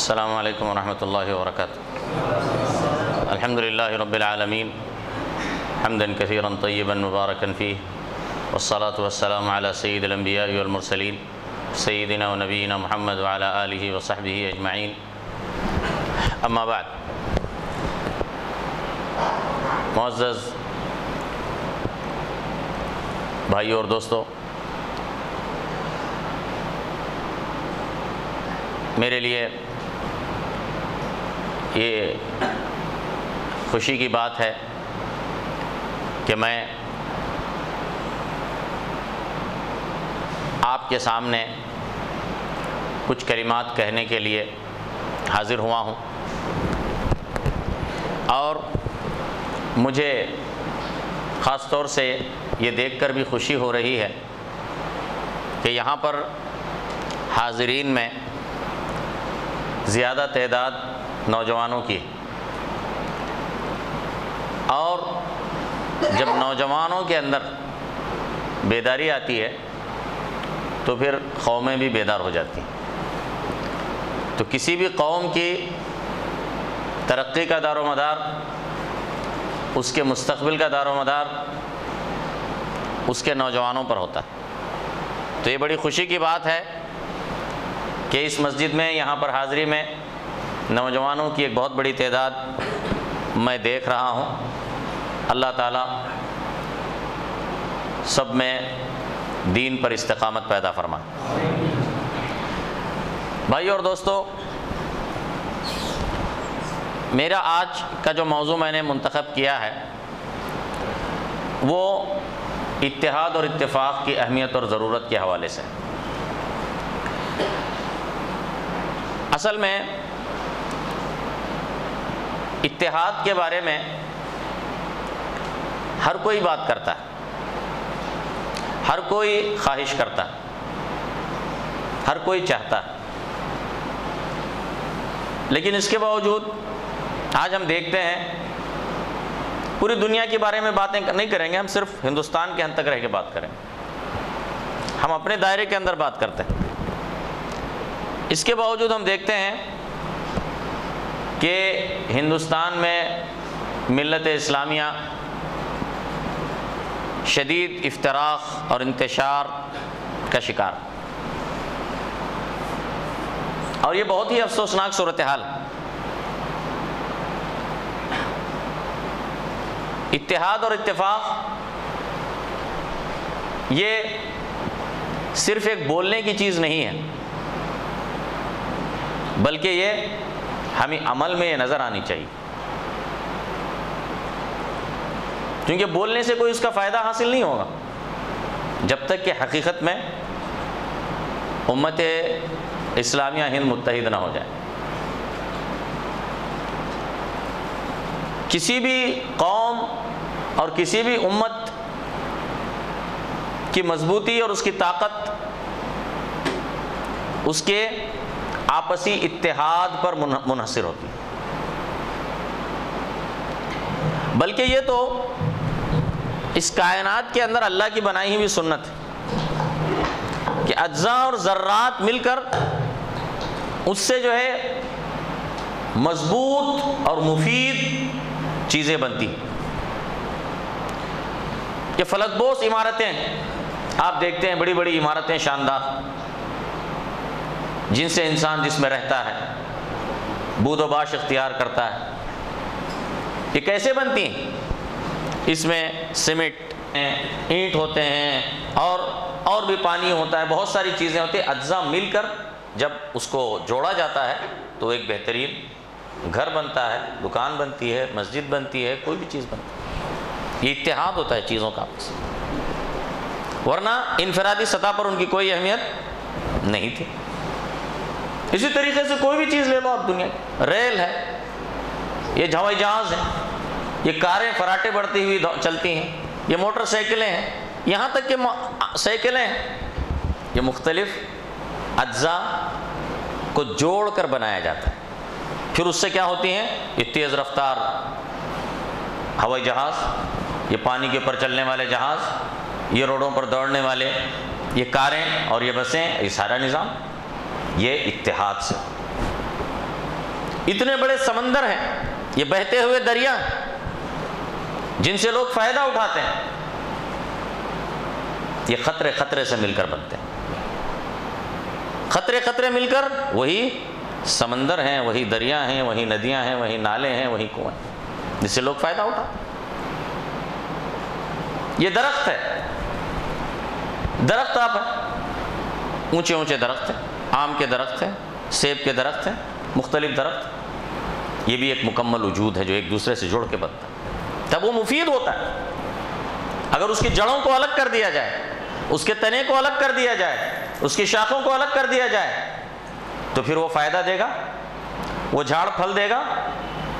السلام علیکم ورحمۃ اللہ وبرکاتہ۔ الحمد للہ رب العالمین حمدا کثیرا طیبا مبارکا فیہ، والصلاة والسلام علی سید الانبیاء والمرسلین سیدنا و نبینا محمد وعلی آلہ وصحبہ اجمعین، اما بعد۔ معزز بھائیو اور دوستو، میرے لیے یہ خوشی کی بات ہے کہ میں آپ کے سامنے کچھ کلمات کہنے کے لیے حاضر ہوا ہوں، اور مجھے خاص طور سے یہ دیکھ کر بھی خوشی ہو رہی ہے کہ یہاں پر حاضرین میں زیادہ تعداد نوجوانوں کی، اور جب نوجوانوں کے اندر بیداری آتی ہے تو پھر قومیں بھی بیدار ہو جاتی ہیں۔ تو کسی بھی قوم کی ترقی کا دار و مدار، اس کے مستقبل کا دار و مدار اس کے نوجوانوں پر ہوتا ہے۔ تو یہ بڑی خوشی کی بات ہے کہ اس مسجد میں، یہاں پر حاضری میں نوجوانوں کی ایک بہت بڑی تعداد میں دیکھ رہا ہوں۔ اللہ تعالیٰ سب میں دین پر استقامت پیدا فرمائے۔ بھائیو اور دوستو، میرا آج کا جو موضوع میں نے منتخب کیا ہے وہ اتحاد اور اتفاق کی اہمیت اور ضرورت کے حوالے سے۔ اصل میں اتحاد کے بارے میں ہر کوئی بات کرتا ہے، ہر کوئی خواہش کرتا ہے، ہر کوئی چاہتا ہے، لیکن اس کے باوجود آج ہم دیکھتے ہیں، پوری دنیا کے بارے میں باتیں نہیں کریں گے، ہم صرف ہندوستان کے حد تک رہ کے بات کریں گے، ہم اپنے دائرے کے اندر بات کرتے ہیں۔ اس کے باوجود ہم دیکھتے ہیں کہ ہندوستان میں ملت اسلامیہ شدید افتراق اور انتشار کا شکار، اور یہ بہت ہی افسوسناک صورتحال۔ اتحاد اور اتفاق یہ صرف ایک بولنے کی چیز نہیں ہے، بلکہ یہ ہمیں عمل میں یہ نظر آنی چاہیے، کیونکہ بولنے سے کوئی اس کا فائدہ حاصل نہیں ہوگا جب تک کہ حقیقت میں امت اسلامیہ ہند متحد نہ ہو جائے۔ کسی بھی قوم اور کسی بھی امت کی مضبوطی اور اس کی طاقت اس کے آپسی اتحاد پر منحصر ہوتی ہے، بلکہ یہ تو اس کائنات کے اندر اللہ کی بنائی ہوئی سنت ہے کہ اجزاء اور ذرات مل کر اس سے جو ہے مضبوط اور مفید چیزیں بنتی ہیں۔ کہ فلک بوس عمارتیں آپ دیکھتے ہیں، بڑی بڑی عمارتیں شاندار، جن سے انسان جس میں رہتا ہے بود و باش اختیار کرتا ہے، یہ کیسے بنتی ہیں؟ اس میں سیمنٹ اینٹ ہوتے ہیں اور بھی پانی ہوتا ہے، بہت ساری چیزیں ہوتی ہیں، اجزاء مل کر جب اس کو جوڑا جاتا ہے تو ایک بہترین گھر بنتا ہے، دکان بنتی ہے، مسجد بنتی ہے، کوئی بھی چیز بنتی ہے۔ یہ اتحاد ہوتا ہے چیزوں کا آپس، ورنہ انفرادی سطح پر ان کی کوئی اہمیت نہیں تھی۔ اسی طریقے سے کوئی بھی چیز لے لو آپ دنیا کی، ریل ہے، یہ ہوائی جہاز ہے، یہ کاریں فراٹے بڑھتی ہوئی چلتی ہیں، یہ موٹر سائیکلیں ہیں، یہاں تک کہ سائیکلیں ہیں، یہ مختلف اجزاء کو جوڑ کر بنایا جاتا ہے۔ پھر اس سے کیا ہوتی ہیں؟ یہ تیز رفتار ہوائی جہاز، یہ پانی کے اوپر چلنے والے جہاز، یہ روڈوں پر دوڑنے والے یہ کاریں اور یہ بسیں، یہ سارا نظام یہ اتحاد سے۔ اتنے بڑے سمندر ہیں، یہ بہتے ہوئے دریا ہیں جن سے لوگ فائدہ اٹھاتے ہیں، یہ خطرے خطرے سے مل کر بنتے ہیں، خطرے خطرے مل کر وہی سمندر ہیں، وہی دریا ہیں، وہی ندیاں ہیں، وہی نالے ہیں، وہی کنویں ہیں جس سے لوگ فائدہ اٹھاتے ہیں۔ یہ درخت ہے، درخت آپ ہیں، اونچے اونچے درخت ہیں، آم کے درخت ہیں، سیب کے درخت ہیں، مختلف درخت، یہ بھی ایک مکمل وجود ہے جو ایک دوسرے سے جڑ کے بنتا ہے، تب وہ مفید ہوتا ہے۔ اگر اس کی جڑوں کو الگ کر دیا جائے، اس کے تنے کو الگ کر دیا جائے، اس کی شاخوں کو الگ کر دیا جائے تو پھر وہ فائدہ دے گا، وہ جھاڑ پھل دے گا،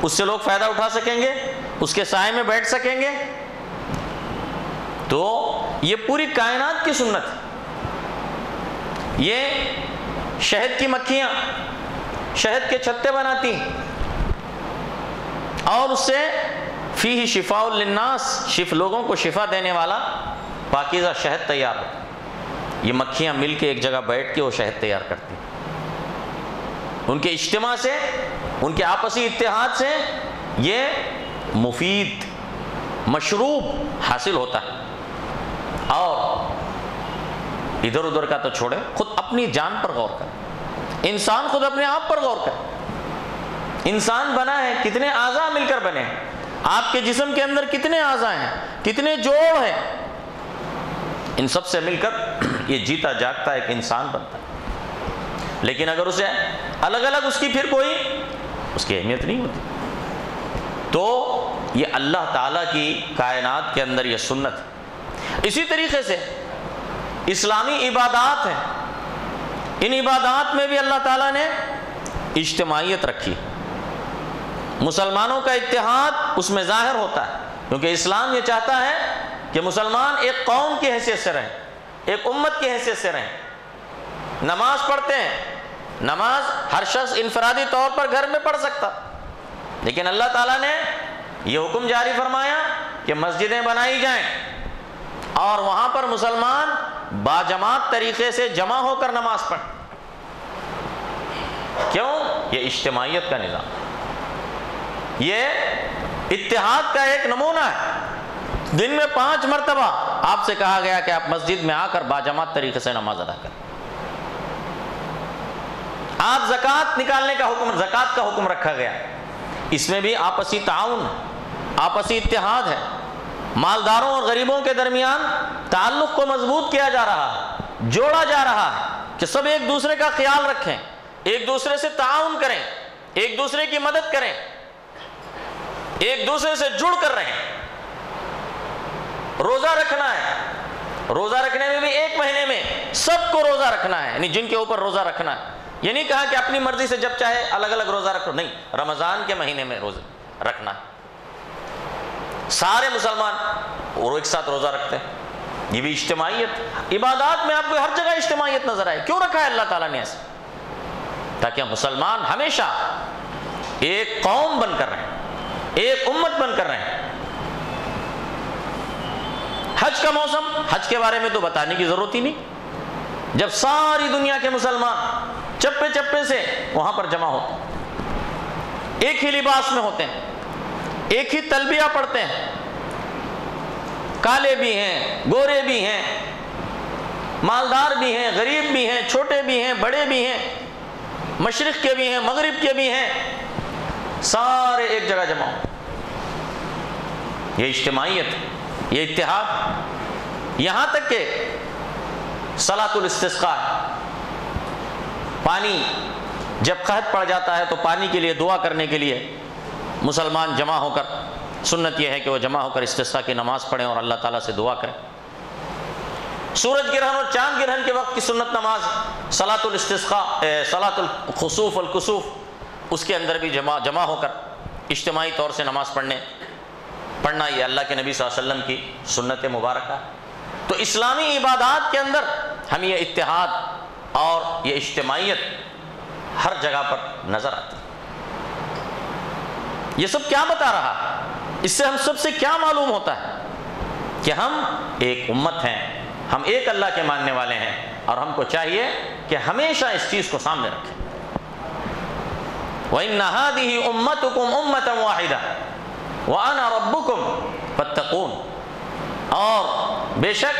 اس سے لوگ فائدہ اٹھا سکیں گے، اس کے سائے میں بیٹھ سکیں گے۔ تو یہ پوری کائنات کی سنت ہے۔ یہ شہد کی مکھیاں شہد کے چھتے بناتی ہیں اور اس سے فیہ شفاء للناس، لوگوں کو شفا دینے والا پاکیزہ شہد تیار ہوتا ہے۔ یہ مکھیاں مل کے ایک جگہ بیٹھ کے وہ شہد تیار کرتی ہیں، ان کے اجتماع سے، ان کے آپسی اتحاد سے یہ مفید مشروب حاصل ہوتا ہے۔ اور ادھر ادھر کا تو چھوڑے، خود اپنی جان پر غور کرے، انسان خود اپنے آپ پر غور کرے۔ انسان بنا ہے، کتنے اعضاء مل کر بنے ہیں، آپ کے جسم کے اندر کتنے اعضاء ہیں، کتنے جوڑ ہیں، ان سب سے مل کر یہ جیتا جاگتا ایک انسان بنتا ہے۔ لیکن اگر اسے الگ الگ اس کی پھر کوئی اس کی اہمیت نہیں ہوتی۔ تو یہ اللہ تعالیٰ کی کائنات کے اندر یہ سنت ہے۔ اسی طریقے سے اسلامی عبادات ہیں، ان عبادات میں بھی اللہ تعالیٰ نے اجتماعیت رکھی، مسلمانوں کا اتحاد اس میں ظاہر ہوتا ہے، کیونکہ اسلام یہ چاہتا ہے کہ مسلمان ایک قوم کی حیثیت سے رہیں، ایک امت کی حیثیت سے رہیں۔ نماز پڑھتے ہیں، نماز ہر شخص انفرادی طور پر گھر میں پڑھ سکتا، لیکن اللہ تعالیٰ نے یہ حکم جاری فرمایا کہ مسجدیں بنائی جائیں اور وہاں پر مسلمان باجماعت طریقے سے جمع ہو کر نماز پڑھیں۔ کیوں؟ یہ اجتماعیت کا نظام، یہ اتحاد کا ایک نمونہ ہے۔ دن میں 5 مرتبہ آپ سے کہا گیا کہ آپ مسجد میں آ کر باجماعت طریقے سے نماز ادا کریں۔ آپ زکوٰۃ نکالنے کا حکم، زکوٰۃ کا حکم رکھا گیا، اس میں بھی آپسی تعاون، آپسی اتحاد ہے، مالداروں اور غریبوں کے درمیان تعلق کو مضبوط کیا جا رہا ہے، جوڑا جا رہا ہے کہ سب ایک دوسرے کا خیال رکھیں، ایک دوسرے سے تعاون کریں، ایک دوسرے کی مدد کریں، ایک دوسرے سے جڑ کر رہیں۔ روزہ رکھنا ہے، روزہ رکھنے میں بھی 1 مہینے میں سب کو روزہ رکھنا ہے، یعنی جن کے اوپر روزہ رکھنا ہے، یہ نہیں کہا کہ اپنی مرضی سے جب چاہے الگ الگ روزہ رکھو، نہیں، رمضان کے مہینے میں روزہ رکھنا ہے۔ سارے مسلمان اور ایک ساتھ روزہ رکھتے ہیں، یہ بھی اجتماعیت۔ عبادات میں آپ کو ہر جگہ اجتماعیت نظر آئے، کیوں رکھا ہے اللہ تعالیٰ نے ایسے؟ تاکہ مسلمان ہمیشہ ایک قوم بن کر رہیں، ایک امت بن کر رہیں۔ حج کا موسم، حج کے بارے میں تو بتانے کی ضرورت ہی نہیں، جب ساری دنیا کے مسلمان چپے چپے سے وہاں پر جمع ہوتے ہیں، ایک ہی لباس میں ہوتے ہیں، ایک ہی تلبیہ پڑھتے ہیں، کالے بھی ہیں، گورے بھی ہیں، مالدار بھی ہیں، غریب بھی ہیں، چھوٹے بھی ہیں، بڑے بھی ہیں، مشرق کے بھی ہیں، مغرب کے بھی ہیں، سارے ایک جگہ جمع ہو۔ یہ اجتماعیت، یہ اتحاد، یہاں تک کہ صلاۃ الاستسقاء، پانی جب قحط پڑ جاتا ہے تو پانی کے لیے دعا کرنے کے لیے مسلمان جمع ہو کر، سنت یہ ہے کہ وہ جمع ہو کر استسقاء کی نماز پڑھیں اور اللہ تعالیٰ سے دعا کریں۔ سورج گرہن اور چاند گرہن کے وقت کی سنت نماز صلاۃ الاستسقاء، صلاۃ الخسوف والکسوف، اس کے اندر بھی جمع ہو کر اجتماعی طور سے نماز پڑھنا یہ اللہ کے نبی صلی اللہ علیہ وسلم کی سنت مبارکہ۔ تو اسلامی عبادات کے اندر ہم یہ اتحاد اور یہ اجتماعیت ہر جگہ پر نظر آتی ہے۔ یہ سب کیا بتا رہا ہے؟ اس سے ہم سب سے کیا معلوم ہوتا ہے؟ کہ ہم ایک امت ہیں، ہم ایک اللہ کے ماننے والے ہیں، اور ہم کو چاہیے کہ ہمیشہ اس چیز کو سامنے رکھیں۔ وَإِنَّ هَٰذِهِ أُمَّتُكُمْ أُمَّةً وَاحِدَةً وَأَنَا رَبُّكُمْ فَاتَّقُونِ، اور بے شک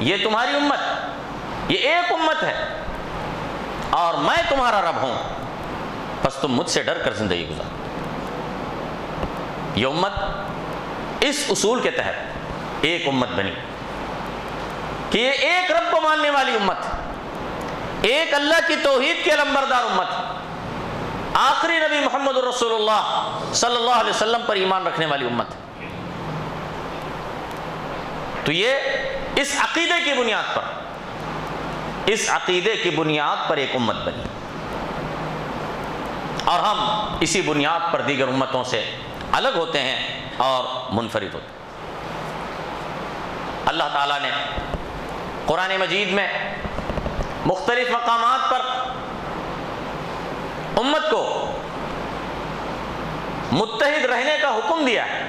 یہ تمہاری امت، یہ ایک امت ہے اور میں تمہارا رب ہوں، بس تم مجھ سے ڈر کر زندگی گزارو۔ یہ امت اس اصول کے تحت ایک امت بنی کہ یہ ایک رب کو ماننے والی امت ہے، ایک اللہ کی توحید کے علمبردار امت ہے، آخری نبی محمد رسول اللہ صلی اللہ علیہ وسلم پر ایمان رکھنے والی امت ہے۔ تو یہ اس عقیدے کی بنیاد پر، اس عقیدے کی بنیاد پر ایک امت بنی، اور ہم اسی بنیاد پر دیگر امتوں سے الگ ہوتے ہیں اور منفرد ہوتے ہیں۔ اللہ تعالیٰ نے قرآن مجید میں مختلف مقامات پر امت کو متحد رہنے کا حکم دیا ہے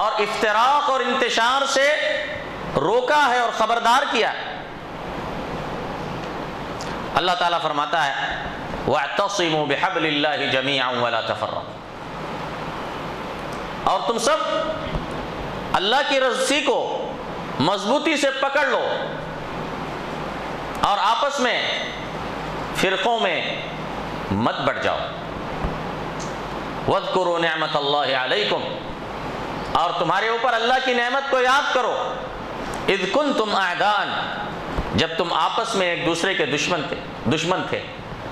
اور افتراق اور انتشار سے روکا ہے اور خبردار کیا ہے۔ اللہ تعالیٰ فرماتا ہے وَاعْتَصِمُوا بِحَبْلِ اللَّهِ جَمِيعًا وَلَا تَفَرَّقُوا، اور تم سب اللہ کی رسی کو مضبوطی سے پکڑ لو اور آپس میں فرقوں میں مت بٹ جاؤ۔ وَاذْكُرُوا نِعْمَةَ اللَّهِ عَلَيْكُمْ، اور تمہارے اوپر اللہ کی نعمت کو یاد کرو، اذ کنتم اعداء، جب تم آپس میں ایک دوسرے کے دشمن تھے،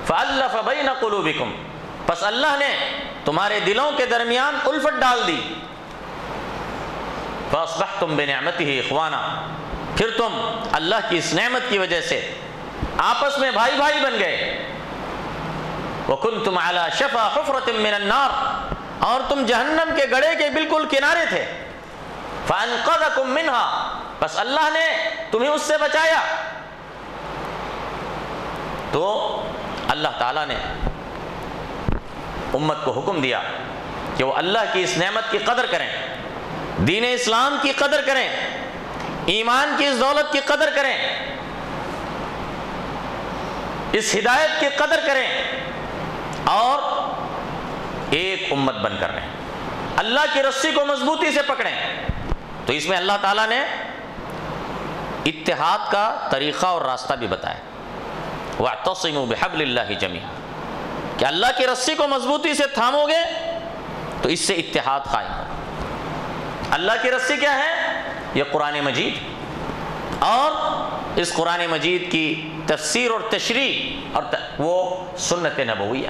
فألف بین قلوبکم، پس اللہ نے تمہارے دلوں کے درمیان الفت ڈال دی، فاصبحتم بنعمتہ اخوانا، پھر تم اللہ کی اس نعمت کی وجہ سے آپس میں بھائی بھائی بن گئے۔ وکنتم علی شفا حفرۃ من النار، اور تم جہنم کے گڑھے کے بالکل کنارے تھے، فانقذکم منہا، بس اللہ نے تمہیں اس سے بچایا۔ تو اللہ تعالیٰ نے امت کو حکم دیا کہ وہ اللہ کی اس نعمت کی قدر کریں، دین اسلام کی قدر کریں، ایمان کی اس دولت کی قدر کریں، اس ہدایت کی قدر کریں، اور ایک امت بن کر رہیں، اللہ کی رسی کو مضبوطی سے پکڑیں۔ تو اس میں اللہ تعالیٰ نے اتحاد کا طریقہ اور راستہ بھی بتایا، وَاعْتَصِمُوا بِحَبْلِ اللَّهِ جَمِيعًا، کہ اللہ کی رسی کو مضبوطی سے تھامو گے تو اس سے اتحاد قائم ہوگا۔ اللہ کی رسی کیا ہے؟ یہ قرآن مجید، اور اس قرآن مجید کی تفسیر اور تشریح اور وہ سنت نبویہ۔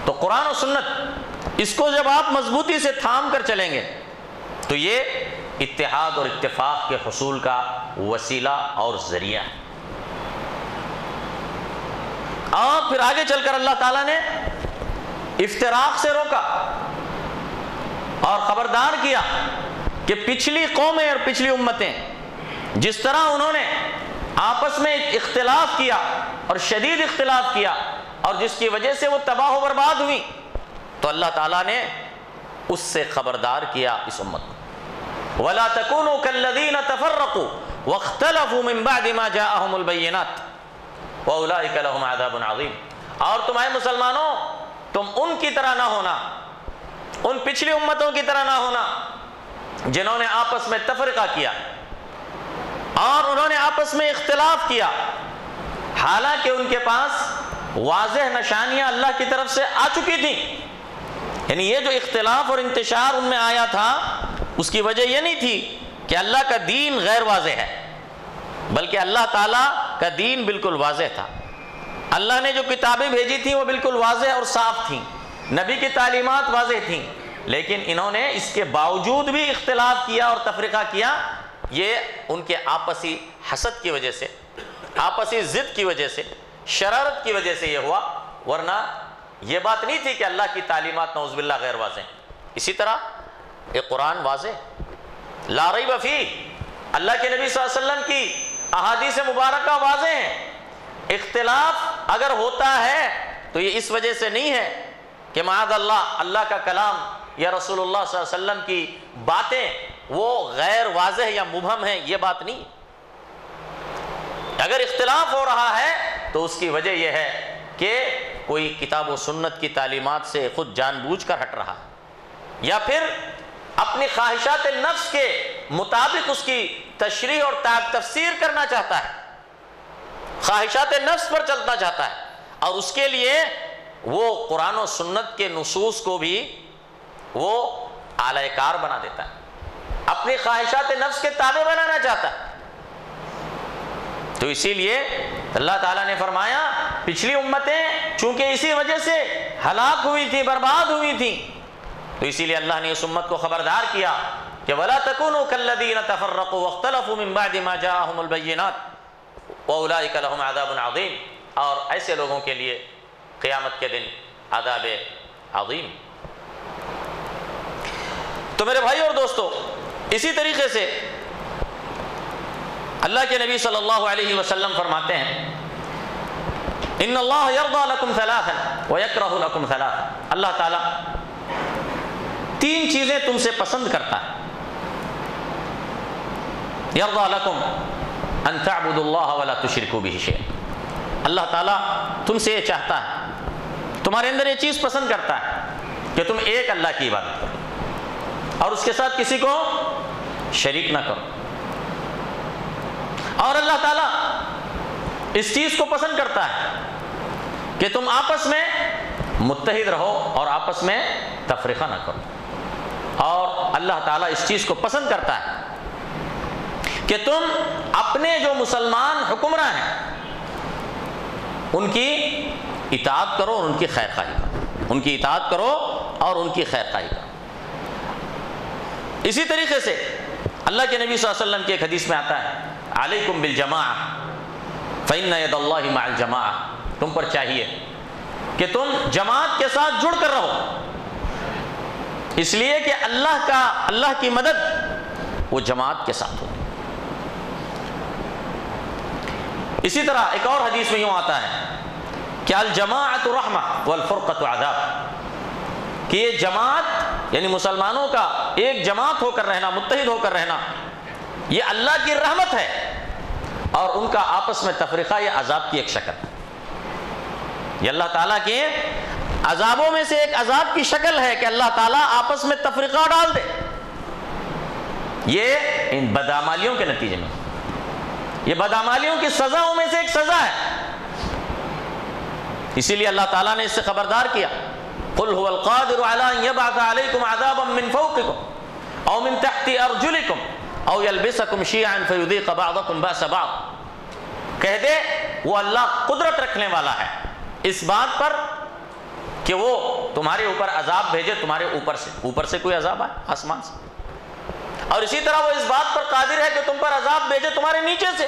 تو قرآن و سنت، اس کو جب آپ مضبوطی سے تھام کر چلیں گے تو یہ اتحاد اور اتفاق کے حصول کا وسیلہ اور ذریعہ ہے۔ اور پھر آگے چل کر اللہ تعالیٰ نے افتراق سے روکا اور خبردار کیا کہ پچھلی قومیں اور پچھلی امتیں جس طرح انہوں نے آپس میں اختلاف کیا اور شدید اختلاف کیا اور جس کی وجہ سے وہ تباہ و برباد ہوئی، تو اللہ تعالیٰ نے اس سے خبردار کیا اس امت کو، وَلَا تَكُونُوا كَالَّذِينَ تَفَرَّقُوا وَاخْتَلَفُوا مِن بَعْدِ مَا جَاءَهُمُ الْبَيِّنَاتُ وَأُولَٰئِكَ لَهُمْ عَذَابٌ عَظِيمٌ، اور تمہیں مسلمانوں، تم ان کی طرح نہ ہونا، ان پچھلی امتوں کی طرح نہ ہونا جنہوں نے آپس میں تفرقہ کیا اور انہوں نے آپس میں اختلاف کیا، حالانکہ ان کے پاس واضح نشانیاں اللہ کی طرف سے آ چکی تھیں۔ یعنی یہ جو اختلاف اور انتشار ان میں آیا تھا، اس کی وجہ یہ نہیں تھی کہ اللہ کا دین غیر واضح ہے، بلکہ اللہ تعالیٰ کا دین بالکل واضح تھا۔ اللہ نے جو کتابیں بھیجی تھیں وہ بالکل واضح اور صاف تھیں، نبی کی تعلیمات واضح تھیں، لیکن انہوں نے اس کے باوجود بھی اختلاف کیا اور تفرقہ کیا۔ یہ ان کے آپسی حسد کی وجہ سے، آپسی ضد کی وجہ سے، شرارت کی وجہ سے یہ ہوا، ورنہ یہ بات نہیں تھی کہ اللہ کی تعلیمات نعوذ باللہ غیر واضح ہیں۔ اسی طرح یہ قرآن واضح، لا ریب فیہ، اللہ کے نبی صلی اللہ علیہ وسلم کی احادیث مبارکہ واضح ہیں۔ اختلاف اگر ہوتا ہے تو یہ اس وجہ سے نہیں ہے کہ معاذ اللہ اللہ کا کلام یا رسول اللہ صلی اللہ علیہ وسلم کی باتیں وہ غیر واضح یا مبہم ہیں، یہ بات نہیں۔ اگر اختلاف ہو رہا ہے تو اس کی وجہ یہ ہے کہ کوئی کتاب و سنت کی تعلیمات سے خود جان بوجھ کر ہٹ رہا یا پھر اپنی خواہشات نفس کے مطابق اس کی تشریح اور تفسیر کرنا چاہتا ہے، خواہشات نفس پر چلنا چاہتا ہے، اور اس کے لیے وہ قرآن و سنت کے نصوص کو بھی وہ اعلی کار بنا دیتا ہے، اپنی خواہشات نفس کے تابع بنانا چاہتا ہے۔ تو اسی لیے اللہ تعالیٰ نے فرمایا پچھلی امتیں چونکہ اسی وجہ سے ہلاک ہوئی تھی، برباد ہوئی تھیں، تو اسی لیے اللہ نے اس امت کو خبردار کیا کہ وَلَا تَكُونُوا كَالَّذِينَ تَفَرَّقُوا وَاخْتَلَفُوا مِن بَعْدِ مَا جَاءَهُمُ الْبَيِّنَاتُ وَأُولَٰئِكَ لَهُمْ عَذَابٌ عَظِيمٌ، اور ایسے لوگوں کے لیے قیامت کے دن عذاب عظیم۔ تو میرے بھائی اور دوستو، اسی طریقے سے اللہ کے نبی صلی اللہ علیہ وسلم فرماتے ہیں ان اللہ یرضی لکم ثلاثا ویکرہ لکم ثلاثا، اللہ تعالیٰ تین چیزیں تم سے پسند کرتا ہے۔ یرضی لکم ان تعبدوا اللہ ولا تشرکوا بہ شیئا، اللہ تعالیٰ تم سے یہ چاہتا ہے، تمہارے اندر یہ چیز پسند کرتا ہے کہ تم ایک اللہ کی عبادت کرو اور اس کے ساتھ کسی کو شریک نہ کرو، اور اللہ تعالیٰ اس چیز کو پسند کرتا ہے کہ تم آپس میں متحد رہو اور آپس میں تفرقہ نہ کرو، اور اللہ تعالیٰ اس چیز کو پسند کرتا ہے کہ تم اپنے جو مسلمان حکمراں ہیں ان کی اطاعت کرو اور ان کی خیر خواہی کرو، ان کی اطاعت کرو اور ان کی خیر خواہی کرو۔ اسی طریقے سے اللہ کے نبی صلی اللہ علیہ وسلم کی ایک حدیث میں آتا ہے علیکم بالجماعہ فإن ید اللہ مع الجماعہ، تم پر چاہیے کہ تم جماعت کے ساتھ جڑ کر رہو، اس لیے کہ اللہ کی مدد وہ جماعت کے ساتھ ہوتی۔ اسی طرح ایک اور حدیث میں یوں آتا ہے کہ الجماعۃ رحمہ والفرقۃ عذاب، کہ یہ جماعت یعنی مسلمانوں کا ایک جماعت ہو کر رہنا، متحد ہو کر رہنا، یہ اللہ کی رحمت ہے، اور ان کا آپس میں تفریقہ یہ عذاب کی ایک شکل ہے۔ یہ اللہ تعالیٰ کے عذابوں میں سے ایک عذاب کی شکل ہے کہ اللہ تعالیٰ آپس میں تفریقہ ڈال دے، یہ ان بدعمالیوں کے نتیجے میں، یہ بدعمالیوں کی سزاؤں میں سے ایک سزا ہے۔ اسی لیے اللہ تعالیٰ نے اس سے خبردار کیا قل هو القادر على ان يبعث عليكم عذابا من فوقكم او من تحت ارجلكم او يلبسكم شيعا فيذيق بعضكم باس بعض، کہہ دے وہ اللہ قدرت رکھنے والا ہے اس بات پر کہ وہ تمہارے اوپر عذاب بھیجے، تمہارے اوپر سے کوئی عذاب آئے آسمان سے، اور اسی طرح وہ اس بات پر قادر ہے کہ تم پر عذاب بھیجے تمہارے نیچے سے،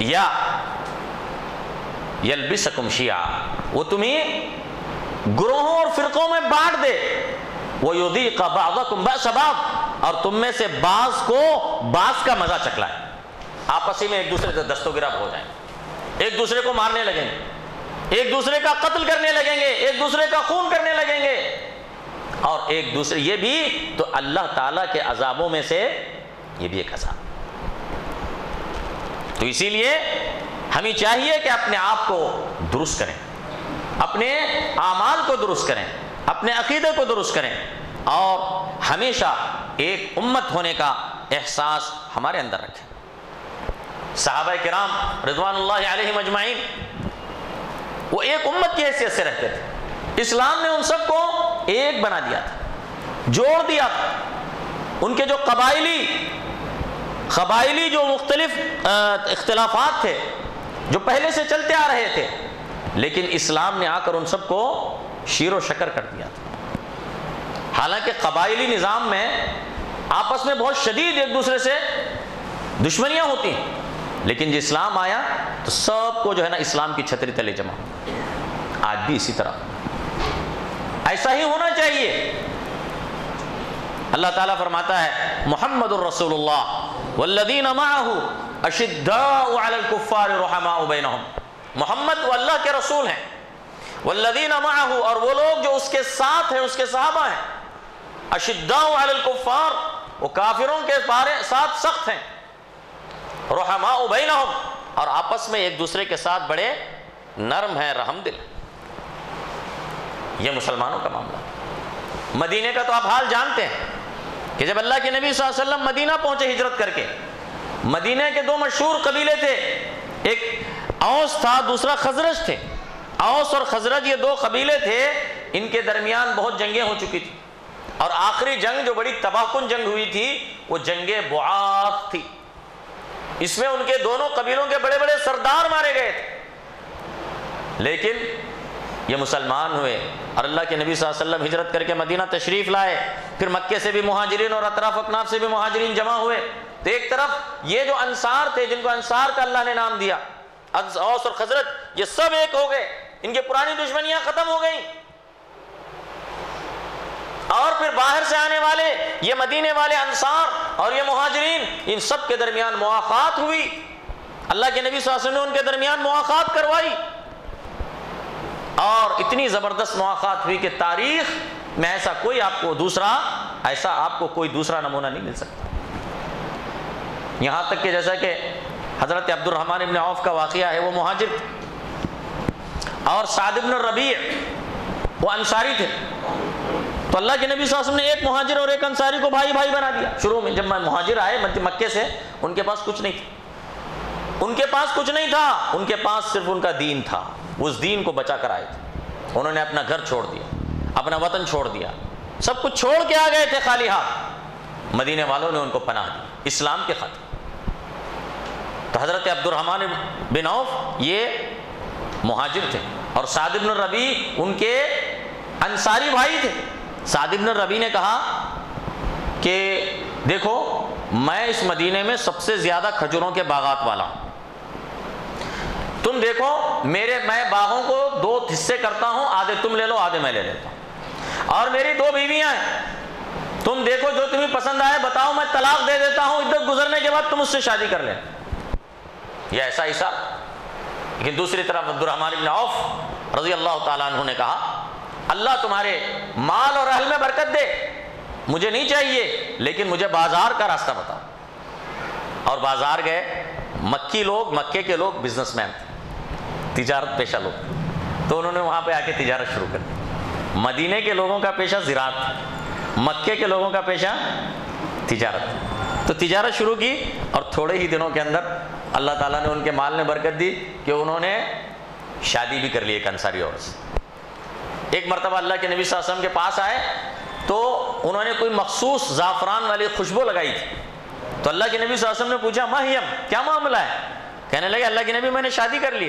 یا یلبسکم شیعا، وہ تمہیں گروہوں اور فرقوں میں بانٹ دے، وَيُذِيقَ بَعْضَكُمْ بَأْسَ بَعْضٍ، اور تم میں سے بعض کو بعض کا مزہ چکھلائے، آپسی میں ایک دوسرے سے دست و گریباں ہو جائیں، ایک دوسرے کو مارنے لگیں گے، ایک دوسرے کا قتل کرنے لگیں گے، ایک دوسرے کا خون کرنے لگیں گے، اور ایک دوسرے، یہ بھی تو اللہ تعالیٰ کے عذابوں میں سے یہ بھی ایک عذاب۔ تو اسی لیے ہمیں چاہیے کہ اپنے آپ کو درست کریں، اپنے اعمال کو درست کریں، اپنے عقیدے کو درست کریں، اور ہمیشہ ایک امت ہونے کا احساس ہمارے اندر رکھیں۔ صحابہ کرام رضوان اللہ علیہم اجمعین وہ ایک امت کی حیثیت سے رہتے تھے، اسلام نے ان سب کو ایک بنا دیا تھا، جوڑ دیا تھا۔ ان کے جو قبائلی جو مختلف اختلافات تھے جو پہلے سے چلتے آ رہے تھے، لیکن اسلام نے آ کر ان سب کو شیر و شکر کر دیا تھا۔ حالانکہ قبائلی نظام میں آپس میں بہت شدید ایک دوسرے سے دشمنیاں ہوتی ہیں، لیکن جب اسلام آیا تو سب کو جو ہے نا اسلام کی چھتری تلے جمع ہو۔ آج بھی اسی طرح ایسا ہی ہونا چاہیے۔ اللہ تعالیٰ فرماتا ہے محمد الرسول اللہ والذین معہ اشداء علی الکفار رحماء بینہم، محمد وہ اللہ کے رسول ہیں، والذین معہ، اور وہ لوگ جو اس کے ساتھ ہیں، اس کے صحابہ ہیں، اشداء علی الکفار، وہ کافروں کے ساتھ سخت ہیں، رحماء بینہم، اور آپس میں ایک دوسرے کے ساتھ بڑے نرم ہیں، رحم دل۔ یہ مسلمانوں کا معاملہ۔ مدینے کا تو آپ حال جانتے ہیں کہ جب اللہ کے نبی صلی اللہ علیہ وسلم مدینہ پہنچے ہجرت کر کے، مدینہ کے دو مشہور قبیلے تھے، ایک اوس تھا، دوسرا خزرج تھے۔ اوس اور خزرج یہ دو قبیلے تھے، ان کے درمیان بہت جنگیں ہو چکی تھی، اور آخری جنگ جو بڑی تباہ کن جنگ ہوئی تھی وہ جنگ بعاث تھی۔ اس میں ان کے دونوں قبیلوں کے بڑے بڑے سردار مارے گئے تھے، لیکن یہ مسلمان ہوئے اور اللہ کے نبی صلی اللہ علیہ وسلم ہجرت کر کے مدینہ تشریف لائے۔ پھر مکے سے بھی مہاجرین اور اطراف اکناف سے بھی مہاجرین جمع ہوئے، تو ایک طرف یہ جو انصار تھے، جن کو انصار کا اللہ نے نام دیا، اوس اور خزرج، یہ سب ایک ہو گئے، ان کی پرانی دشمنیاں ختم ہو گئیں۔ اور پھر باہر سے آنے والے یہ مدینے والے انصار اور یہ مہاجرین، ان سب کے درمیان مواخات ہوئی، اللہ کے نبی صلی اللہ علیہ وسلم نے ان کے درمیان مواخات کروائی، اور اتنی زبردست مواخات ہوئی کہ تاریخ میں ایسا کوئی آپ کو کوئی دوسرا نمونہ نہیں مل سکتا۔ یہاں تک کہ جیسا کہ حضرت عبد الرحمن ابن عوف کا واقعہ ہے، وہ مہاجر تھے، اور سعد ابن الربیع وہ انصاری تھے، تو اللہ کے نبی صلی اللہ علیہ وسلم نے ایک مہاجر اور ایک انصاری کو بھائی بھائی بنا دیا۔ شروع میں جب مہاجر آئے مکے سے، ان کے پاس کچھ نہیں تھا، ان کے پاس صرف ان کا دین تھا، اس دین کو بچا کر آئے تھے۔ انہوں نے اپنا گھر چھوڑ دیا، اپنا وطن چھوڑ دیا، سب کچھ چھوڑ کے آ گئے تھے خالی ہاتھ۔ مدینے والوں نے ان کو پناہ دی اسلام کے خاطر۔ تو حضرت عبد الرحمن بن عوف یہ مہاجر تھے، اور سعد بن الربیع ان کے انصاری بھائی تھے۔ سعد بن الربیع نے کہا کہ دیکھو، میں اس مدینے میں سب سے زیادہ کھجوروں کے باغات والا ہوں، تم دیکھو میں باغوں کو دو حصے کرتا ہوں، آدھے تم لے لو آدھے میں لے لیتا ہوں، اور میری دو بیویاں ہیں، تم دیکھو جو تمہیں پسند آئے بتاؤ، میں طلاق دے دیتا ہوں، عدت گزرنے کے بعد تم اس سے شادی کر لیں۔ یہ ایسا حساب۔ لیکن دوسری طرف عبد الرحمن بن عوف رضی اللہ تعالیٰ عنہ نے کہا، اللہ تمہارے مال اور اہل میں برکت دے، مجھے نہیں چاہیے، لیکن مجھے بازار کا راستہ بتاؤ۔ اور بازار گئے، مکے کے لوگ بزنس مین تھے، تجارت پیشہ لوگ، تو انہوں نے وہاں پہ آ کے تجارت شروع کر دی۔ مدینے کے لوگوں کا پیشہ زراعت تھا، مکے کے لوگوں کا پیشہ تجارت تھا، تو تجارت شروع کی، اور تھوڑے ہی دنوں کے اندر اللہ تعالیٰ نے ان کے مال میں برکت دی کہ انہوں نے شادی بھی کر لی ایک انصاری عورت سے۔ ایک مرتبہ اللہ کے نبی صلی اللہ علیہ وسلم کے پاس آئے تو انہوں نے کوئی مخصوص زعفران والی خوشبو لگائی تھی، تو اللہ کے نبی صلی اللہ علیہ وسلم نے پوچھا، ماہیم، کیا معاملہ ہے؟ کہنے لگے، اللہ کے نبی میں نے شادی کر لی۔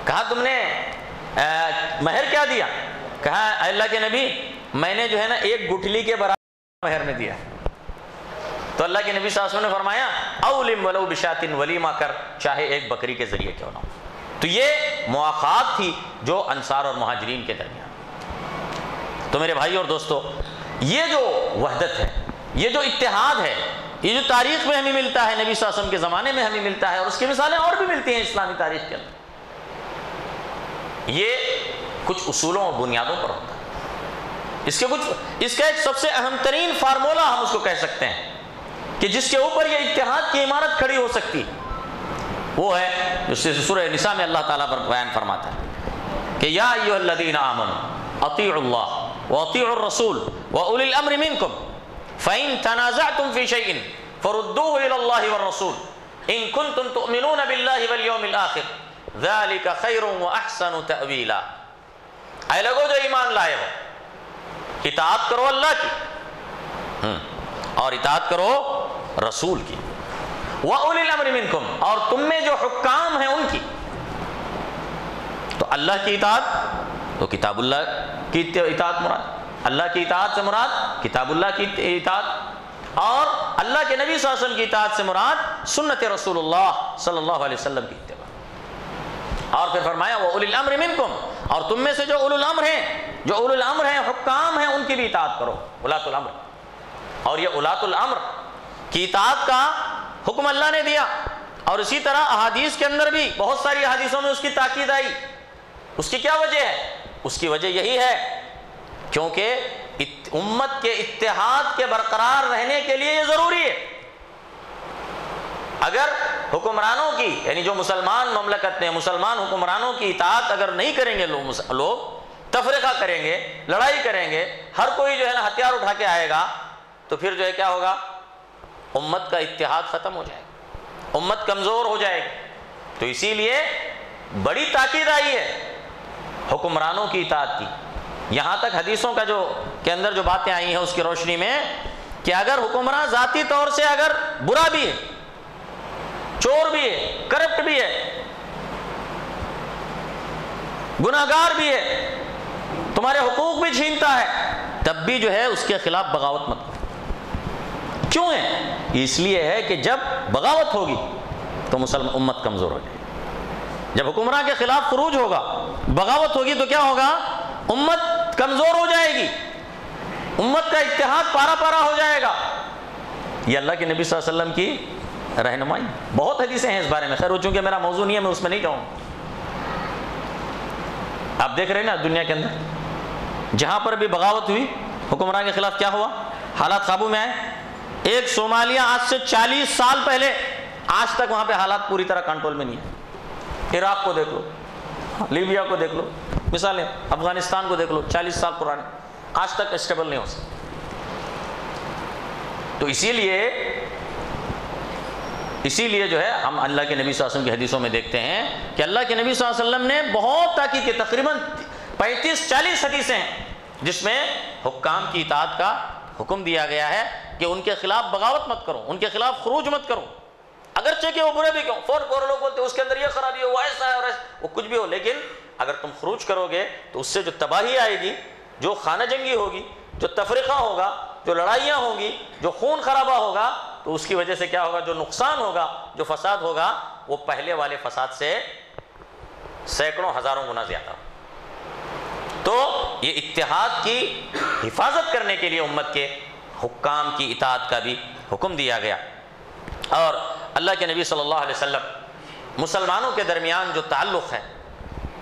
کہا تم نے مہر کیا دیا؟ کہا اللہ کے نبی میں نے جو ہے نا ایک گٹھلی کے برابر مہر میں دیا۔ تو اللہ کے نبی صلی اللہ علیہ وسلم نے فرمایا، اولم ولو بشاتن، ولیمہ کر، چاہے ایک بکری کے ذریعے کیوں نہ ہو۔ تو یہ مواخات تھی جو انصار اور مہاجرین کے درمیان۔ تو میرے بھائی اور دوستو، یہ جو وحدت ہے، یہ جو اتحاد ہے، یہ جو تاریخ میں ہمیں ملتا ہے، نبی صلی اللہ علیہ وسلم کے زمانے میں ہمیں ملتا ہے، اور اس کی مثالیں اور بھی ملتی ہیں اسلامی تاریخ کے اندر، یہ کچھ اصولوں اور بنیادوں پر ہوتا ہے۔ اس کا ایک سب سے اہم ترین فارمولہ ہم اس کو کہہ سکتے ہیں کہ جس کے اوپر یہ اتحاد کی عمارت کھڑی ہو سکتی، وہ ہے جو سورہ نساء میں اللہ تعالیٰ پر بیان فرماتا ہے کہ یا ایھا الذین آمنوا اطیعوا اللہ واطیعوا الرسول واولی الامر منکم فإن تنازعتم فی شیء فردوه الی اللہ والرسول ان کنتم تؤمنون باللہ والیوم الآخر ذلک خیر واحسن تأویلا۔ اے لوگو جو ایمان لائے ہو، اطاعت کرو اللہ کی اور اطاعت کرو رسول کی، وَأُولِي الْأَمْرِ مِنْكُمْ، اور تم میں جو حکام ہیں ان کی۔ تو اللہ کی اطاعت، تو کتاب اللہ کی اطاعت مراد، اللہ کی اطاعت سے مراد کتاب اللہ کی اطاعت، اور اللہ کے نبی صلی اللہ علیہ وسلم کی اطاعت سے مراد سنت رسول اللہ صلی اللہ علیہ وسلم کی اتباع۔ اور پھر فرمایا وَأُولِي الْأَمْرِ مِنْكُمْ، اور تم میں سے جو اولو الامر ہیں، جو اولو الامر ہیں، حکام ہیں، ان کی بھی اطاعت کرو، اولاۃ الامر۔ اور یہ اولاۃ الامر کی اطاعت کا حکم اللہ نے دیا، اور اسی طرح احادیث کے اندر بھی بہت ساری احادیثوں میں اس کی تاکید آئی۔ اس کی کیا وجہ ہے؟ اس کی وجہ یہی ہے کیونکہ امت کے اتحاد کے برقرار رہنے کے لیے یہ ضروری ہے۔ اگر حکمرانوں کی، یعنی جو مسلمان مملکت میں مسلمان حکمرانوں کی اطاعت اگر نہیں کریں گے لوگ تفرقہ کریں گے، لڑائی کریں گے، ہر کوئی جو ہے نا ہتھیار اٹھا کے آئے گا، تو پھر جو ہے کیا ہوگا؟ امت کا اتحاد ختم ہو جائے گا، امت کمزور ہو جائے گی۔ تو اسی لیے بڑی تاکید آئی ہے حکمرانوں کی اطاعت کی۔ یہاں تک حدیثوں کا کے اندر جو باتیں آئی ہیں اس کی روشنی میں کہ اگر حکمراں ذاتی طور سے اگر برا بھی ہے، چور بھی ہے، کرپٹ بھی ہے، گناہگار بھی ہے، تمہارے حقوق بھی چھینتا ہے، تب بھی جو ہے اس کے خلاف بغاوت مت کرو۔ کیوں ہے؟ اس لیے ہے کہ جب بغاوت ہوگی تو مسلمان امت کمزور ہو جائے گی۔ جب حکمراں کے خلاف خروج ہوگا، بغاوت ہوگی تو کیا ہوگا؟ امت کمزور ہو جائے گی، امت کا اتحاد پارا پارا ہو جائے گا۔ یہ اللہ کے نبی صلی اللہ علیہ وسلم کی رہنمائی۔ بہت حدیثیں ہیں اس بارے میں، خیر وہ چونکہ میرا موضوع نہیں ہے میں اس میں نہیں جاؤں۔ آپ دیکھ رہے ہیں نا دنیا کے اندر جہاں پر بھی بغاوت ہوئی، حکمراں کے خلاف کیا ہوا؟ حالات قابو میں آئے۔ ایک صومالیہ آج سے 40 سال پہلے، آج تک وہاں پہ حالات پوری طرح کنٹرول میں نہیں ہے۔ عراق کو دیکھ لو، لیبیا کو دیکھ لو، مثالیں افغانستان کو دیکھ لو، 40 سال پرانے، آج تک اسٹیبل نہیں ہو سکتے۔ تو اسی لیے جو ہے ہم اللہ کے نبی صلی اللہ علیہ وسلم کی حدیثوں میں دیکھتے ہیں کہ اللہ کے نبی صلی اللہ علیہ وسلم نے بہت تاکید کی، تقریباً 35-40 حدیثیں ہیں جس میں حکام کی اطاعت کا حکم دیا گیا ہے کہ ان کے خلاف بغاوت مت کرو، ان کے خلاف خروج مت کرو، اگرچہ کہ وہ برے بھی کیوں، فوراً لوگ بولتے اس کے اندر یہ خرابی ہو، وہ ایسا ہے اور ایسا، وہ کچھ بھی ہو، لیکن اگر تم خروج کرو گے تو اس سے جو تباہی آئے گی، جو خانہ جنگی ہوگی، جو تفرقہ ہوگا، جو لڑائیاں ہوں گی، جو خون خرابہ ہوگا، تو اس کی وجہ سے کیا ہوگا؟ جو نقصان ہوگا، جو فساد ہوگا، وہ پہلے والے فساد سے سینکڑوں ہزاروں گنا زیادہ۔ تو یہ اتحاد کی حفاظت کرنے کے لیے امت کے حکام کی اطاعت کا بھی حکم دیا گیا۔ اور اللہ کے نبی صلی اللہ علیہ وسلم مسلمانوں کے درمیان جو تعلق ہے،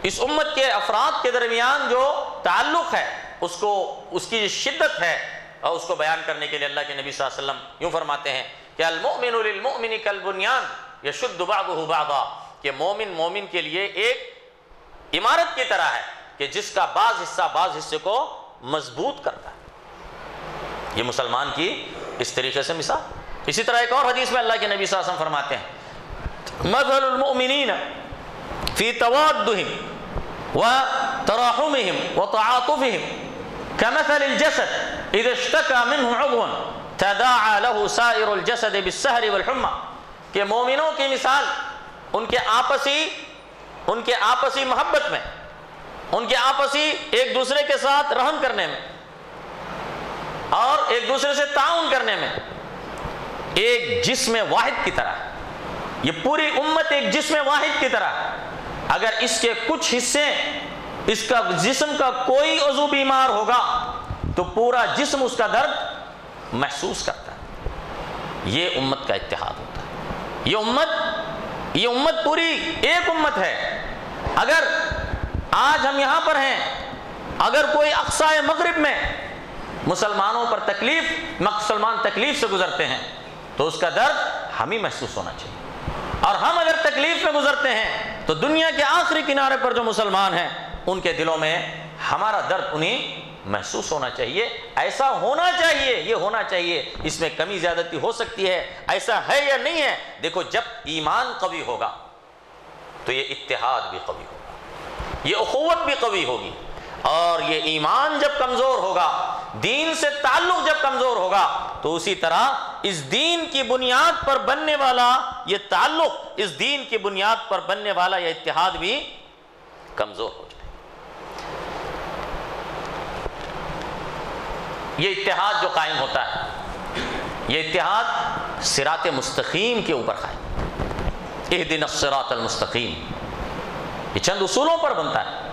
اس امت کے افراد کے درمیان جو تعلق ہے، اس کی شدت ہے، اور اس کو بیان کرنے کے لیے اللہ کے نبی صلی اللہ علیہ وسلم یوں فرماتے ہیں کہ المؤمن للمؤمن کالبنیان یشد بعضہ بعضا، کہ مومن کے لیے ایک عمارت کی طرح ہے کہ جس کا بعض حصہ بعض حصے کو مضبوط کرتا ہے۔ یہ مسلمان کی اس طریقے سے مثال۔ اسی طرح ایک اور حدیث میں اللہ کے نبی صلی اللہ علیہ وسلم فرماتے ہیں مثل المؤمنین فی توادہم وتراحمہم وتعاطفہم كمثل الجسد اذا اشتكى منه عضو تداعى له سائر الجسد بالسهر والحمى، کہ مومنوں کی مثال ان کے آپسی محبت میں، ان کے آپسی ایک دوسرے کے ساتھ رحم کرنے میں اور ایک دوسرے سے تعاون کرنے میں ایک جسم واحد کی طرح ہے۔ یہ پوری امت ایک جسم واحد کی طرح ہے۔ اگر اس کے کچھ حصے، اس کا جسم کا کوئی عضو بیمار ہوگا تو پورا جسم اس کا درد محسوس کرتا ہے۔ یہ امت کا اتحاد ہوتا ہے۔ یہ امت پوری ایک امت ہے۔ اگر آج ہم یہاں پر ہیں، اگر کوئی اقصائے مغرب میں مسلمانوں پر مسلمان تکلیف سے گزرتے ہیں تو اس کا درد ہمیں محسوس ہونا چاہیے، اور ہم اگر تکلیف میں گزرتے ہیں تو دنیا کے آخری کنارے پر جو مسلمان ہیں ان کے دلوں میں ہمارا درد انہیں محسوس ہونا چاہیے۔ ایسا ہونا چاہیے، یہ ہونا چاہیے۔ اس میں کمی زیادتی ہو سکتی ہے، ایسا ہے یا نہیں ہے؟ دیکھو، جب ایمان قوی ہوگا تو یہ اتحاد بھی قوی ہوگا، یہ اخوت بھی قوی ہوگی، اور یہ ایمان جب کمزور ہوگا، دین سے تعلق جب کمزور ہوگا، تو اسی طرح اس دین کی بنیاد پر بننے والا یہ تعلق، اس دین کی بنیاد پر بننے والا یہ اتحاد بھی کمزور ہو جائے۔ یہ اتحاد جو قائم ہوتا ہے، یہ اتحاد صراط مستقیم کے اوپر قائم، اہدنا الصراط المستقیم، یہ چند اصولوں پر بنتا ہے۔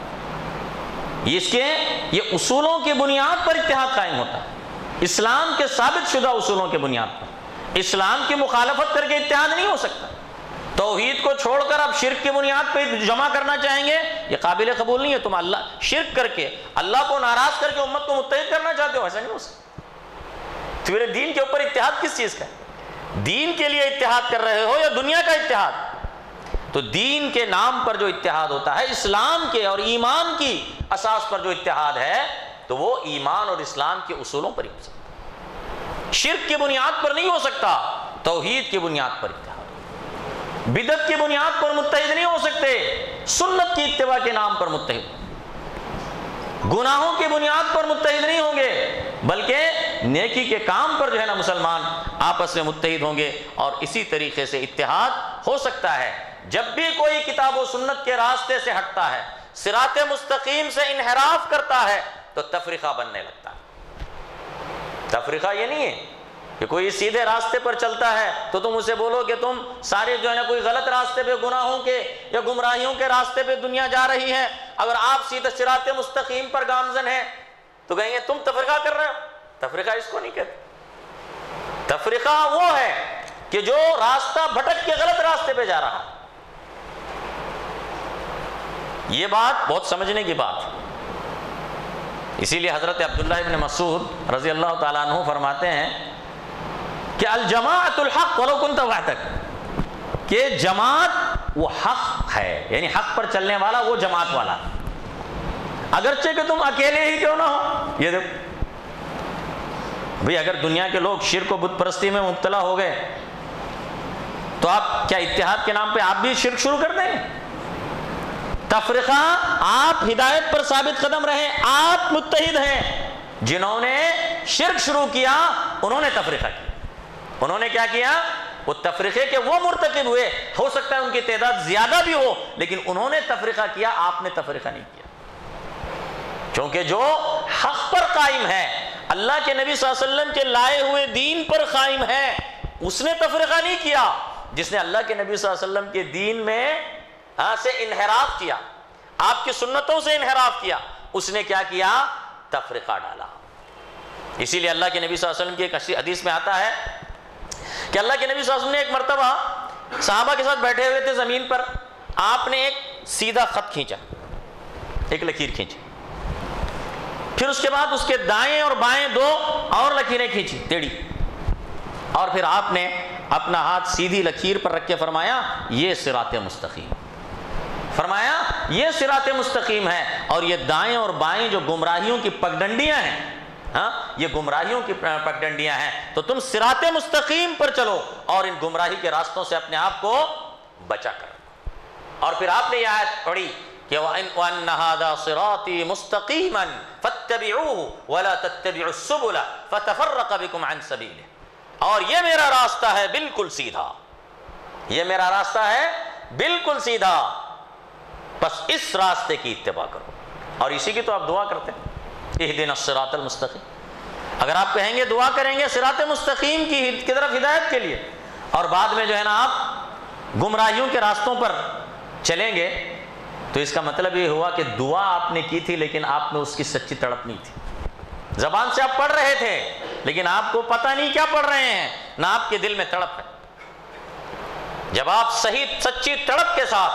یہ اصولوں کی بنیاد پر اتحاد قائم ہوتا ہے، اسلام کے ثابت شدہ اصولوں کی بنیاد پر۔ اسلام کی مخالفت کر کے اتحاد نہیں ہو سکتا۔ توحید کو چھوڑ کر آپ شرک کی بنیاد پہ جمع کرنا چاہیں گے، یہ قابل قبول نہیں ہے۔ تم اللہ شرک کر کے، اللہ کو ناراض کر کے امت کو متحد کرنا چاہتے ہو، ایسا نہیں ہو سکتا۔ تو میرے دین کے اوپر اتحاد کس چیز کا ہے؟ دین کے لیے اتحاد کر رہے ہو یا دنیا کا اتحاد؟ تو دین کے نام پر جو اتحاد ہوتا ہے، اسلام کے اور ایمان کی اساس پر جو اتحاد ہے، تو وہ ایمان اور اسلام کے اصولوں پر ہی ہو سکتا ہے، شرک کی بنیاد پر نہیں ہو سکتا، توحید کی بنیاد پر اتحاد، بدعت کی بنیاد پر متحد نہیں ہو سکتے، سنت کی اتباع کے نام پر متحد، گناہوں کی بنیاد پر متحد نہیں ہوں گے، بلکہ نیکی کے کام پر جو ہے نا مسلمان آپس میں متحد ہوں گے۔ اور اسی طریقے سے اتحاد ہو سکتا ہے جب بھی کوئی کتاب و سنت کے راستے سے ہٹتا ہے، صراط مستقیم سے انحراف کرتا ہے، تو تفریقہ بننے لگتا ہے۔ تفریقہ یہ نہیں ہے کہ کوئی سیدھے راستے پر چلتا ہے تو تم اسے بولو کہ تم سارے جو ہے نا کوئی غلط راستے پہ، گناہوں کے یا گمراہیوں کے راستے پہ دنیا جا رہی ہے، اگر آپ سیدھے صراط مستقیم پر گامزن ہیں تو کہیں گے تم تفریقہ کر رہے ہو۔ تفریقہ اس کو نہیں کہتے۔ تفریقہ وہ ہے کہ جو راستہ بھٹک کے غلط راستے پہ جا رہا ہے۔ یہ بات بہت سمجھنے کی بات ہے۔ اسی لیے حضرت عبداللہ ابن مسعود رضی اللہ تعالیٰ عنہ فرماتے ہیں کہ الجماعت الحق ولو کنت وحدک، کہ جماعت وہ حق ہے، یعنی حق پر چلنے والا وہ جماعت والا، اگرچہ کہ تم اکیلے ہی کیوں نہ ہو۔ یہ دیکھو بھئی، اگر دنیا کے لوگ شرک و بت پرستی میں مبتلا ہو گئے تو آپ کیا اتحاد کے نام پہ آپ بھی شرک شروع کر دیں گے؟ تفریقہ، آپ ہدایت پر ثابت قدم رہیں، آپ متحد ہیں۔ جنہوں نے شرک شروع کیا انہوں نے تفریقہ کیا۔ انہوں نے کیا کیا؟ وہ تفریقے کے وہ مرتکب ہوئے، ہو سکتا ہے ان کی تعداد زیادہ بھی ہو، لیکن انہوں نے تفریقہ کیا، آپ نے تفریقہ نہیں کیا۔ کیونکہ جو حق پر قائم ہے، اللہ کے نبی صلی اللہ علیہ وسلم کے لائے ہوئے دین پر قائم ہے، اس نے تفریقہ نہیں کیا۔ جس نے اللہ کے نبی صلی اللہ علیہ وسلم کے دین میں سے انحراف کیا، آپ کی سنتوں سے انحراف کیا، اس نے کیا کیا؟ تفریقہ ڈالا۔ اسی لیے اللہ کے نبی صلی اللہ علیہ وسلم کی ایک حدیث میں آتا ہے کہ اللہ کے نبی صلی اللہ علیہ وسلم نے ایک مرتبہ صحابہ کے ساتھ بیٹھے ہوئے تھے زمین پر، آپ نے ایک سیدھا خط کھینچا، ایک لکیر کھینچی، پھر اس کے بعد اس کے دائیں اور بائیں دو اور لکیریں کھینچی ٹیڑھی، اور پھر آپ نے اپنا ہاتھ سیدھی لکیر پر رکھ کے فرمایا یہ صراط مستقیم، فرمایا یہ صراط مستقیم ہے، اور یہ دائیں اور بائیں جو گمراہیوں کی پگڈنڈیاں ہیں، ہاں یہ گمراہیوں کی پگڈنڈیاں ہیں، تو تم صراط مستقیم پر چلو اور ان گمراہی کے راستوں سے اپنے آپ کو بچا کر۔ اور پھر آپ نے یہ آیت پڑھی کہ وَأَنَّ هَذَا صِرَاطِي مُسْتَقِيمًا فَاتَّبِعُوهُ وَلَا تَتَّبِعُوا السُّبُلَ فَتَفَرَّقَ بِكُمْ عَنْ سَبِيلِهِ، اور یہ میرا راستہ ہے بالکل سیدھا، یہ میرا راستہ ہے بالکل سیدھا، بس اس راستے کی اتباع کرو۔ اور اسی کی تو آپ دعا کرتے ہیں، اهدنا الصراط المستقیم۔ اگر آپ کہیں گے دعا کریں گے صراط مستقیم کی طرف ہدایت کے لیے، اور بعد میں جو ہے نا آپ گمراہیوں کے راستوں پر چلیں گے، تو اس کا مطلب یہ ہوا کہ دعا آپ نے کی تھی لیکن آپ میں اس کی سچی تڑپ نہیں تھی۔ زبان سے آپ پڑھ رہے تھے لیکن آپ کو پتہ نہیں کیا پڑھ رہے ہیں، نہ آپ کے دل میں تڑپ ہے۔ جب آپ صحیح سچی تڑپ کے ساتھ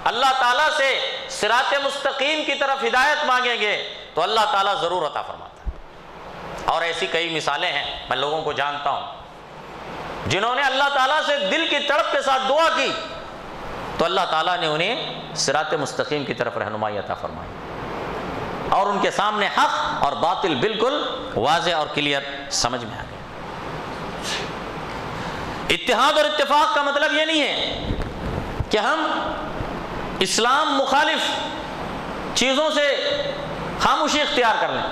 اللہ تعالیٰ سے صراط مستقیم کی طرف ہدایت مانگیں گے تو اللہ تعالیٰ ضرور عطا فرماتا ہے۔ اور ایسی کئی مثالیں ہیں، میں لوگوں کو جانتا ہوں جنہوں نے اللہ تعالیٰ سے دل کی تڑپ کے ساتھ دعا کی تو اللہ تعالیٰ نے انہیں صراط مستقیم کی طرف رہنمائی عطا فرمائی، اور ان کے سامنے حق اور باطل بالکل واضح اور کلیئر سمجھ میں آ گیا۔ اتحاد اور اتفاق کا مطلب یہ نہیں ہے کہ ہم اسلام مخالف چیزوں سے خاموشی اختیار کر لیں،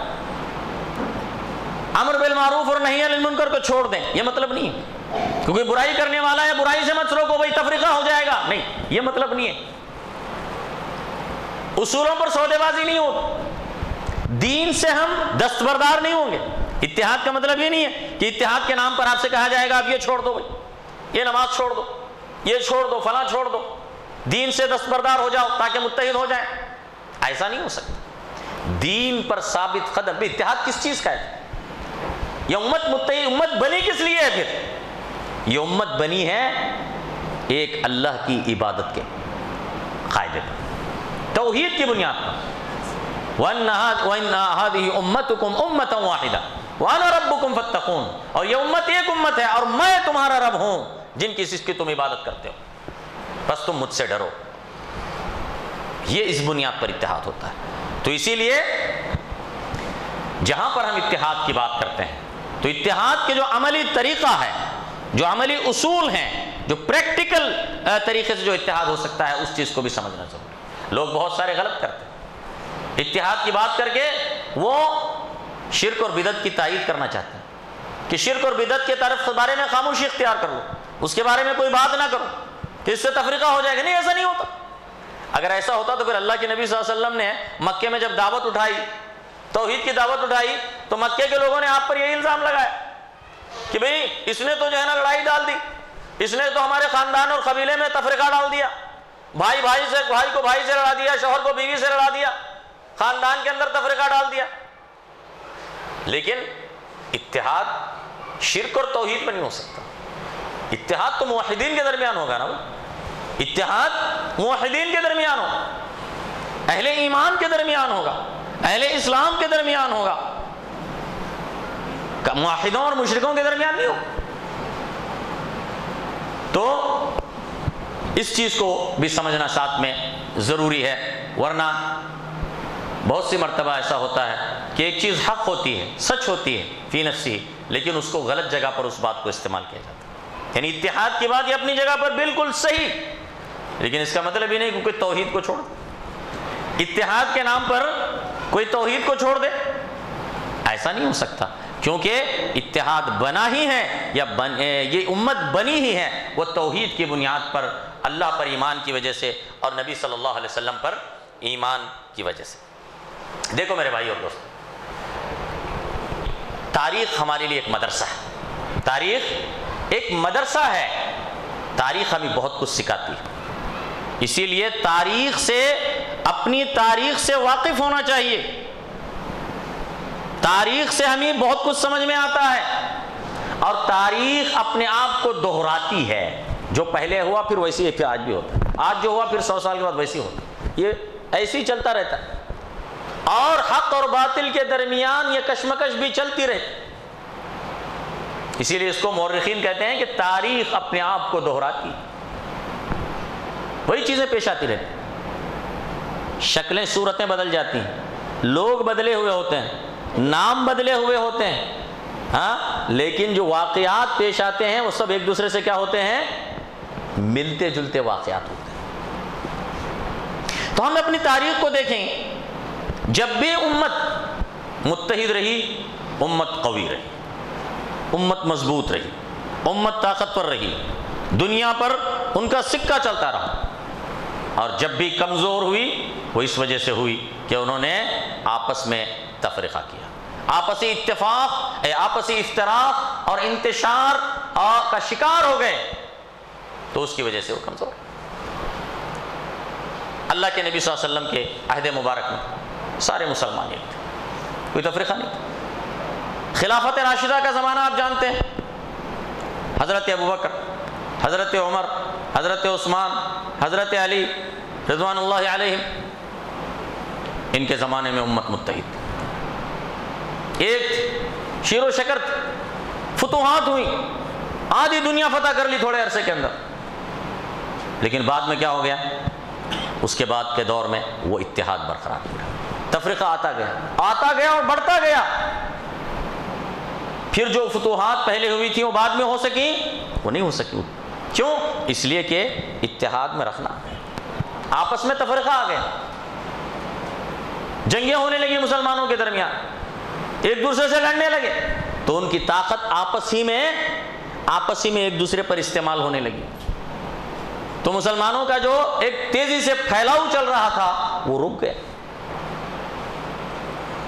امر بالمعروف اور نہی عن المنکر کو چھوڑ دیں، یہ مطلب نہیں ہے۔ کیونکہ برائی کرنے والا ہے برائی سے مت روکو بھائی تفریقہ ہو جائے گا، نہیں، یہ مطلب نہیں ہے۔ اصولوں پر سودے بازی نہیں ہوگی، دین سے ہم دستبردار نہیں ہوں گے۔ اتحاد کا مطلب یہ نہیں ہے کہ اتحاد کے نام پر آپ سے کہا جائے گا آپ یہ چھوڑ دو بھائی، یہ نماز چھوڑ دو، یہ چھوڑ دو، فلاں چھوڑ دو، دین سے دستبردار ہو جاؤ تاکہ متحد ہو جائیں، ایسا نہیں ہو سکتا۔ دین پر ثابت قدم بھی، اتحاد کس چیز کا ہے؟ یہ امت متحد، امت بنی کس لیے ہے؟ پھر یہ امت بنی ہے ایک اللہ کی عبادت کے قاعدے پر، توحید کی بنیاد پر۔ وَإِنَّ هَٰذِهِ أُمَّتُكُمْ أُمَّةً وَاحِدَةً، وَأَنَا رَبُّكُمْ فَاتَّقُونَ، اور یہ امت ایک امت ہے اور میں تمہارا رب ہوں جن کی جس کی تم عبادت کرتے ہو، بس تم مجھ سے ڈرو۔ یہ اس بنیاد پر اتحاد ہوتا ہے۔ تو اسی لیے جہاں پر ہم اتحاد کی بات کرتے ہیں تو اتحاد کے جو عملی طریقہ ہے، جو عملی اصول ہیں، جو پریکٹیکل طریقے سے جو اتحاد ہو سکتا ہے، اس چیز کو بھی سمجھنا ضروری ہے۔ لوگ بہت سارے غلط کرتے ہیں، اتحاد کی بات کر کے وہ شرک اور بدعت کی تائید کرنا چاہتے ہیں کہ شرک اور بدعت کے طرف بارے میں خاموشی اختیار کر لو، اس کے بارے میں کوئی بات نہ کرو کہ اس سے تفریقہ ہو جائے گا۔ نہیں، ایسا نہیں ہوتا۔ اگر ایسا ہوتا تو پھر اللہ کے نبی صلی اللہ علیہ وسلم نے مکے میں جب دعوت اٹھائی، توحید کی دعوت اٹھائی، تو مکے کے لوگوں نے آپ پر یہی الزام لگایا کہ بھئی اس نے تو جو ہے نا لڑائی ڈال دی، اس نے تو ہمارے خاندان اور قبیلے میں تفرقہ ڈال دیا، بھائی کو بھائی سے لڑا دیا، شوہر کو بیوی سے لڑا دیا، خاندان کے اندر تفرقہ ڈال دیا۔ لیکن اتحاد شرک اور توحید میں نہیں ہو سکتا، اتحاد تو موحدین کے درمیان ہوگا نا، اتحاد موحدین کے درمیان ہوگا، اہل ایمان کے درمیان ہوگا، اہل اسلام کے درمیان ہوگا، موحدوں اور مشرکوں کے درمیان نہیں ہوگا۔ تو اس چیز کو بھی سمجھنا ساتھ میں ضروری ہے، ورنہ بہت سی مرتبہ ایسا ہوتا ہے کہ ایک چیز حق ہوتی ہے، سچ ہوتی ہے فی نفسی، لیکن اس کو غلط جگہ پر اس بات کو استعمال کیا جاتا ہے۔ یعنی اتحاد کی بات یہ اپنی جگہ پر بالکل صحیح، لیکن اس کا مطلب یہ نہیں کہ کوئی توحید کو چھوڑ دے، اتحاد کے نام پر کوئی توحید کو چھوڑ دے، ایسا نہیں ہو سکتا، کیونکہ اتحاد بنا ہی ہے یا یہ امت بنی ہی ہے وہ توحید کی بنیاد پر، اللہ پر ایمان کی وجہ سے اور نبی صلی اللہ علیہ وسلم پر ایمان کی وجہ سے۔ دیکھو میرے بھائی اور دوست، تاریخ ہمارے لیے ایک مدرسہ ہے، تاریخ ایک مدرسہ ہے، تاریخ ہمیں بہت کچھ سکھاتی ہے، اسی لیے تاریخ سے، اپنی تاریخ سے واقف ہونا چاہیے۔ تاریخ سے ہمیں بہت کچھ سمجھ میں آتا ہے، اور تاریخ اپنے آپ کو دہراتی ہے، جو پہلے ہوا پھر ویسے ہی پھر آج بھی ہوتا ہے، آج جو ہوا پھر 100 سال کے بعد ویسے ہی ہوتا ہے، یہ ایسے ہی چلتا رہتا ہے، اور حق اور باطل کے درمیان یہ کشمکش بھی چلتی رہتی۔ اسی لیے اس کو مورخین کہتے ہیں کہ تاریخ اپنے آپ کو دہراتی، وہی چیزیں پیش آتی رہتی، شکلیں صورتیں بدل جاتی ہیں، لوگ بدلے ہوئے ہوتے ہیں، نام بدلے ہوئے ہوتے ہیں، ہاں، لیکن جو واقعات پیش آتے ہیں وہ سب ایک دوسرے سے کیا ہوتے ہیں؟ ملتے جلتے واقعات ہوتے ہیں۔ تو ہم اپنی تاریخ کو دیکھیں، جب بھی امت متحد رہی، امت قوی رہی، امت مضبوط رہی، امت طاقتور رہی، دنیا پر ان کا سکہ چلتا رہا، اور جب بھی کمزور ہوئی وہ اس وجہ سے ہوئی کہ انہوں نے آپس میں تفرقہ کیا، آپسی اتفاق، آپسی افتراق اور انتشار کا شکار ہو گئے، تو اس کی وجہ سے وہ کمزور۔ اللہ کے نبی صلی اللہ علیہ وسلم کے عہد مبارک میں سارے مسلمان ایک تھے، کوئی تفریقہ نہیں تھا۔ خلافت راشدہ کا زمانہ آپ جانتے ہیں، حضرت ابوبکر، حضرت عمر، حضرت عثمان، حضرت علی رضوان اللہ علیہم، ان کے زمانے میں امت متحد، ایک شیر و شکر، فتوحات ہوئی، آدھی دنیا فتح کر لی تھوڑے عرصے کے اندر، لیکن بعد میں کیا ہو گیا؟ اس کے بعد کے دور میں وہ اتحاد برقرار ہوا، تفریقہ آتا گیا اور بڑھتا گیا۔ پھر جو فتوحات پہلے ہوئی تھی وہ بعد میں ہو سکی؟ وہ نہیں ہو سکی۔ کیوں؟ اس لیے کہ اتحاد میں رکھنا، آپس میں تفریقہ آ گیا، جنگیں ہونے لگی مسلمانوں کے درمیان، ایک دوسرے سے لڑنے لگے، تو ان کی طاقت آپس ہی میں ایک دوسرے پر استعمال ہونے لگی، تو مسلمانوں کا جو ایک تیزی سے پھیلاؤ چل رہا تھا وہ رک گیا۔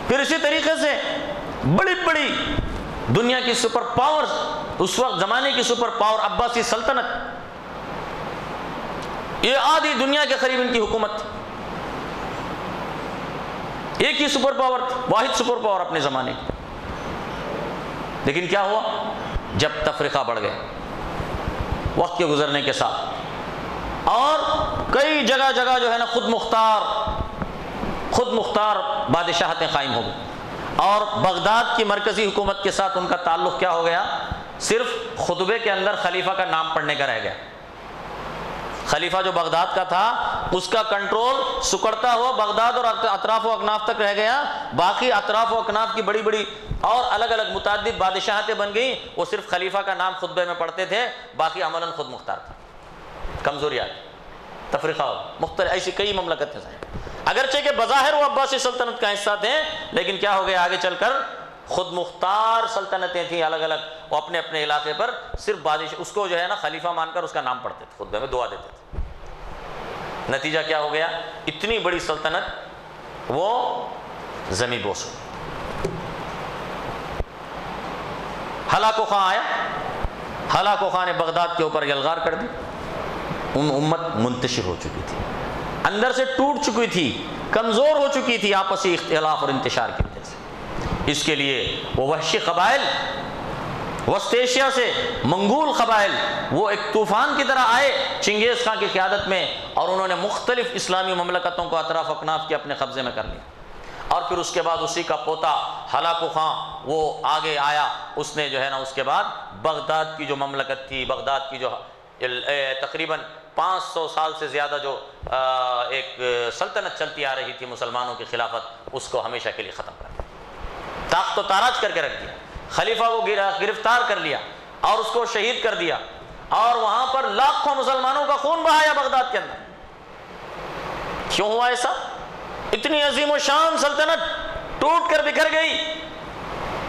پھر اسی طریقے سے بڑی بڑی دنیا کی سپر پاور، اس وقت زمانے کی سپر پاور عباسی سلطنت، یہ آدھی دنیا کے قریب ان کی حکومت تھی، ایک ہی سپر پاور، واحد سپر پاور اپنے زمانے کی۔ لیکن کیا ہوا؟ جب تفریقہ بڑھ گئے وقت کے گزرنے کے ساتھ، اور کئی جگہ جگہ جو ہے نا خود مختار بادشاہتیں قائم ہو گئی، اور بغداد کی مرکزی حکومت کے ساتھ ان کا تعلق کیا ہو گیا؟ صرف خطبے کے اندر خلیفہ کا نام پڑھنے کا رہ گیا۔ خلیفہ جو بغداد کا تھا اس کا کنٹرول سکڑتا ہوا بغداد اور اطراف و اکناف تک رہ گیا، باقی اطراف و اکناف کی بڑی بڑی اور الگ الگ متعدد بادشاہتیں بن گئیں، وہ صرف خلیفہ کا نام خطبے میں پڑھتے تھے، باقی عملاً خود مختار تھا۔ کمزوریات، تفریقہ، مختلف ایسی کئی مملکتیں ہیں، اگرچہ کہ بظاہر وہ عباسی سلطنت کا حصہ تھے، لیکن کیا ہو گیا آگے چل کر خود مختار سلطنتیں تھیں الگ الگ، وہ اپنے اپنے علاقے پر صرف بادشاہ اس کو جو ہے نا خلیفہ مان کر اس کا نام پڑھتے تھے، خطبے میں دعا دیتے تھے۔ نتیجہ کیا ہو گیا؟ اتنی بڑی سلطنت وہ زمیں بوس ہو۔ ہلاکو خان آیا، ہلاکو خان نے بغداد کے اوپر یلغار کر دی، امت منتشر ہو چکی تھی، اندر سے ٹوٹ چکی تھی، کمزور ہو چکی تھی آپسی اختلاف اور انتشار کی وجہ سے۔ اس کے لیے وہ وحشی قبائل وسط ایشیا سے منگول قبائل وہ ایک طوفان کی طرح آئے چنگیز خان کی قیادت میں، اور انہوں نے مختلف اسلامی مملکتوں کو اطراف اکناف کے اپنے قبضے میں کر لیا۔ اور پھر اس کے بعد اسی کا پوتا ہلاکو خان وہ آگے آیا، اس نے جو ہے نا اس کے بعد بغداد کی جو مملکت تھی، بغداد کی جو تقریباً 500 سال سے زیادہ جو ایک سلطنت چلتی آ رہی تھی مسلمانوں کی خلافت، اس کو ہمیشہ کے لیے ختم کر دیا، تاخت و تاراج کر کے رکھ دیا، خلیفہ کو گرفتار کر لیا اور اس کو شہید کر دیا، اور وہاں پر لاکھوں مسلمانوں کا خون بہایا بغداد کے اندر۔ کیوں ہوا ایسا؟ اتنی عظیم و شان سلطنت ٹوٹ کر بکھر گئی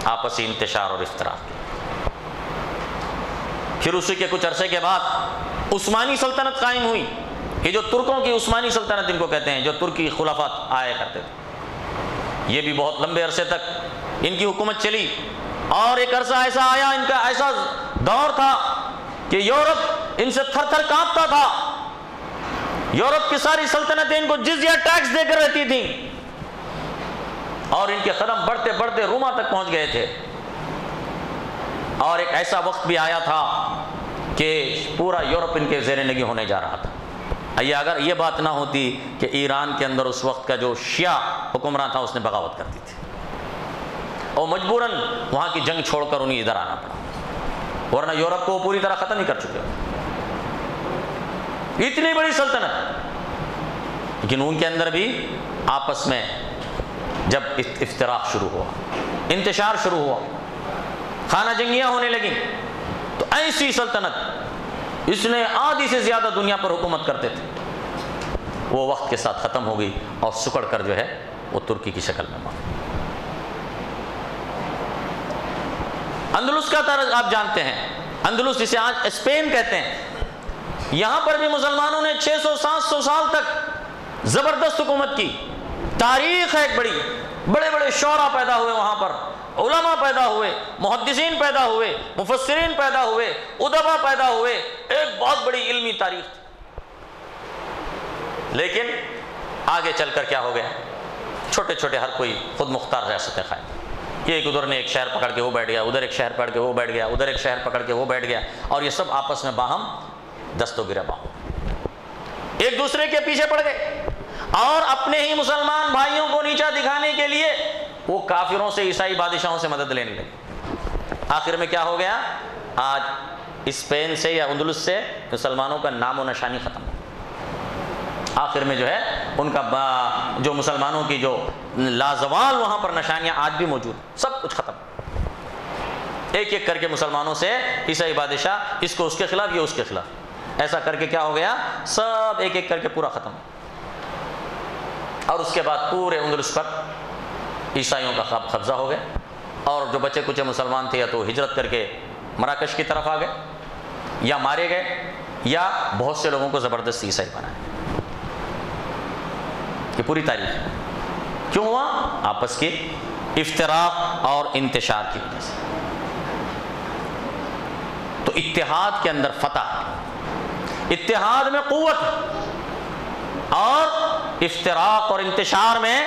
آپسی انتشار اور افتراق کی۔ پھر اسی کے کچھ عرصے کے بعد عثمانی سلطنت قائم ہوئی، یہ جو ترکوں کی عثمانی سلطنت ان کو کہتے ہیں، جو ترکی خلافات آیا کرتے تھے، یہ بھی بہت لمبے عرصے تک ان کی حکومت چلی، اور ایک عرصہ ایسا آیا، ان کا ایسا دور تھا کہ یورپ ان سے تھر تھر کانپتا تھا، یورپ کی ساری سلطنتیں ان کو جزیہ ٹیکس دے کر رہتی تھیں، اور ان کے قدم بڑھتے بڑھتے روما تک پہنچ گئے تھے۔ اور ایک ایسا وقت بھی آیا تھا کہ پورا یورپ ان کے زیر نگی ہونے جا رہا تھا۔ اگر یہ بات نہ ہوتی کہ ایران کے اندر اس وقت کا جو شیعہ حکمراں تھا اس نے بغاوت کر دی تھی، اور مجبوراً وہاں کی جنگ چھوڑ کر انہیں ادھر آنا پڑا، ورنہ یورپ کو پوری طرح ختم ہی کر چکے ہوتے۔ اتنی بڑی سلطنت، لیکن ان کے اندر بھی آپس میں جب افتراق شروع ہوا، انتشار شروع ہوا، خانہ جنگیاں ہونے لگیں، تو ایسی سلطنت اس نے آدھی سے زیادہ دنیا پر حکومت کرتے تھے، وہ وقت کے ساتھ ختم ہو گئی اور سکڑ کر جو ہے وہ ترکی کی شکل میں مار۔ اندلس کا طرز آپ جانتے ہیں، اندلس جسے آج اسپین کہتے ہیں، یہاں پر بھی مسلمانوں نے 600-700 سال تک زبردست حکومت کی، تاریخ ہے ایک بڑی، بڑے بڑے شعراء پیدا ہوئے وہاں پر، علماء پیدا ہوئے، محدثین پیدا ہوئے، مفسرین پیدا ہوئے، ادبا پیدا ہوئے، ایک بہت بڑی علمی تاریخ تھی۔ لیکن آگے چل کر کیا ہو گیا؟ چھوٹے چھوٹے ہر کوئی خود مختار ریاستیں قائم، یہ ایک ادھر نے ایک شہر پکڑ کے وہ بیٹھ گیا، ادھر ایک شہر پکڑ کے وہ بیٹھ گیا، ادھر ایک شہر پکڑ کے وہ بیٹھ گیا، اور یہ سب آپس میں باہم دست و گریباں ہو، ایک دوسرے کے پیچھے پڑ گئے، اور اپنے ہی مسلمان بھائیوں کو نیچا دکھانے کے لیے وہ کافروں سے، عیسائی بادشاہوں سے مدد لینے لگے۔ آخر میں کیا ہو گیا؟ آج اسپین سے یا اندلس سے مسلمانوں کا نام و نشانی ختم ہو، آخر میں جو ہے ان کا جو مسلمانوں کی جو لازوال وہاں پر نشانیاں آج بھی موجود، سب کچھ ختم، ایک ایک کر کے مسلمانوں سے عیسائی بادشاہ، اس کو اس کے خلاف، یہ اس کے خلاف، ایسا کر کے کیا ہو گیا؟ سب ایک ایک کر کے پورا ختم، اور اس کے بعد پورے اندلس پر عیسائیوں کا قبضہ ہو گیا، اور جو بچے کچھ مسلمان تھے یا تو ہجرت کر کے مراکش کی طرف آ گئے، یا مارے گئے، یا بہت سے لوگوں کو زبردست عیسائی بنائے۔ یہ پوری تاریخ کیوں ہوا؟ آپس کی افتراق اور انتشار کی وجہ سے۔ تو اتحاد کے اندر فتح، اتحاد میں قوت، اور افتراق اور انتشار میں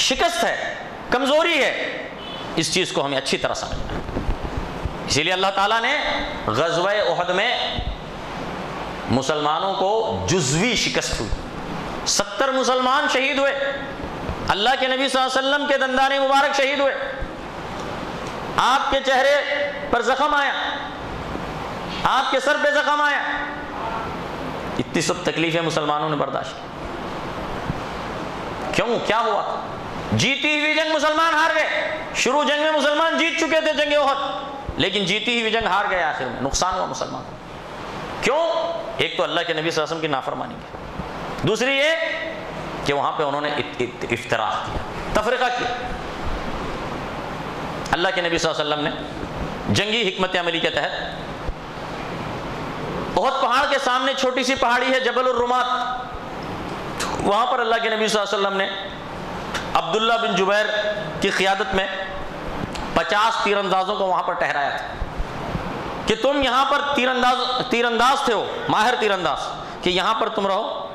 شکست ہے، کمزوری ہے۔ اس چیز کو ہمیں اچھی طرح سمجھنا ہے۔ اسی لیے اللہ تعالیٰ نے غزوہ احد میں مسلمانوں کو جزوی شکست ہوئی، 70 مسلمان شہید ہوئے، اللہ کے نبی صلی اللہ علیہ وسلم کے دندان مبارک شہید ہوئے، آپ کے چہرے پر زخم آیا، آپ کے سر پہ زخم آیا، اتنی سب تکلیفیں مسلمانوں نے برداشت کی۔ کیوں؟ کیا ہوا؟ جیتی ہوئی جنگ مسلمان ہار گئے۔ شروع جنگ میں مسلمان جیت چکے تھے، جنگ احد، لیکن جیتی ہوئی جنگ ہار گئے، آخر میں نقصان ہوا مسلمانوں کو۔ کیوں؟ ایک تو اللہ کے نبی صلی اللہ علیہ وسلم کی نافرمانی کی، دوسری یہ کہ وہاں پہ انہوں نے افتراق کیا، تفرقہ کیا۔ اللہ کے نبی صلی اللہ علیہ وسلم نے جنگی حکمت عملی کے تحت احد پہاڑ کے سامنے چھوٹی سی پہاڑی ہے جبل الرمات، وہاں پر اللہ کے نبی صلی اللہ علیہ وسلم نے عبداللہ بن جبیر کی قیادت میں 50 تیر اندازوں کو وہاں پر ٹھہرایا تھا کہ تم یہاں پر تیر انداز تھے، ہو ماہر تیر انداز، کہ یہاں پر تم رہو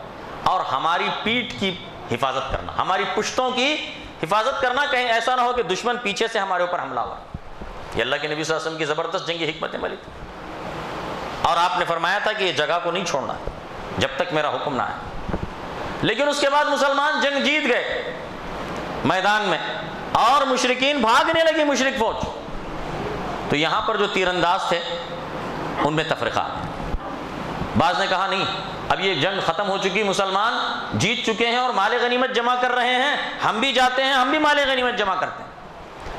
اور ہماری پیٹھ کی حفاظت کرنا، ہماری پشتوں کی حفاظت کرنا، کہیں ایسا نہ ہو کہ دشمن پیچھے سے ہمارے اوپر حملہ ہوا۔ یہ اللہ کے نبی صلی اللہ علیہ وسلم کی زبردست جنگی حکمت عملی تھی، اور آپ نے فرمایا تھا کہ یہ جگہ کو نہیں چھوڑنا جب تک میرا حکم نہ آئے۔ لیکن اس کے بعد مسلمان جنگ جیت گئے میدان میں، اور مشرکین بھاگنے لگی، مشرک فوج۔ تو یہاں پر جو تیر انداز تھے ان میں تفرقہ، بعض نے کہا نہیں، اب یہ جنگ ختم ہو چکی، مسلمان جیت چکے ہیں اور مال غنیمت جمع کر رہے ہیں، ہم بھی جاتے ہیں، ہم بھی مال غنیمت جمع کرتے ہیں۔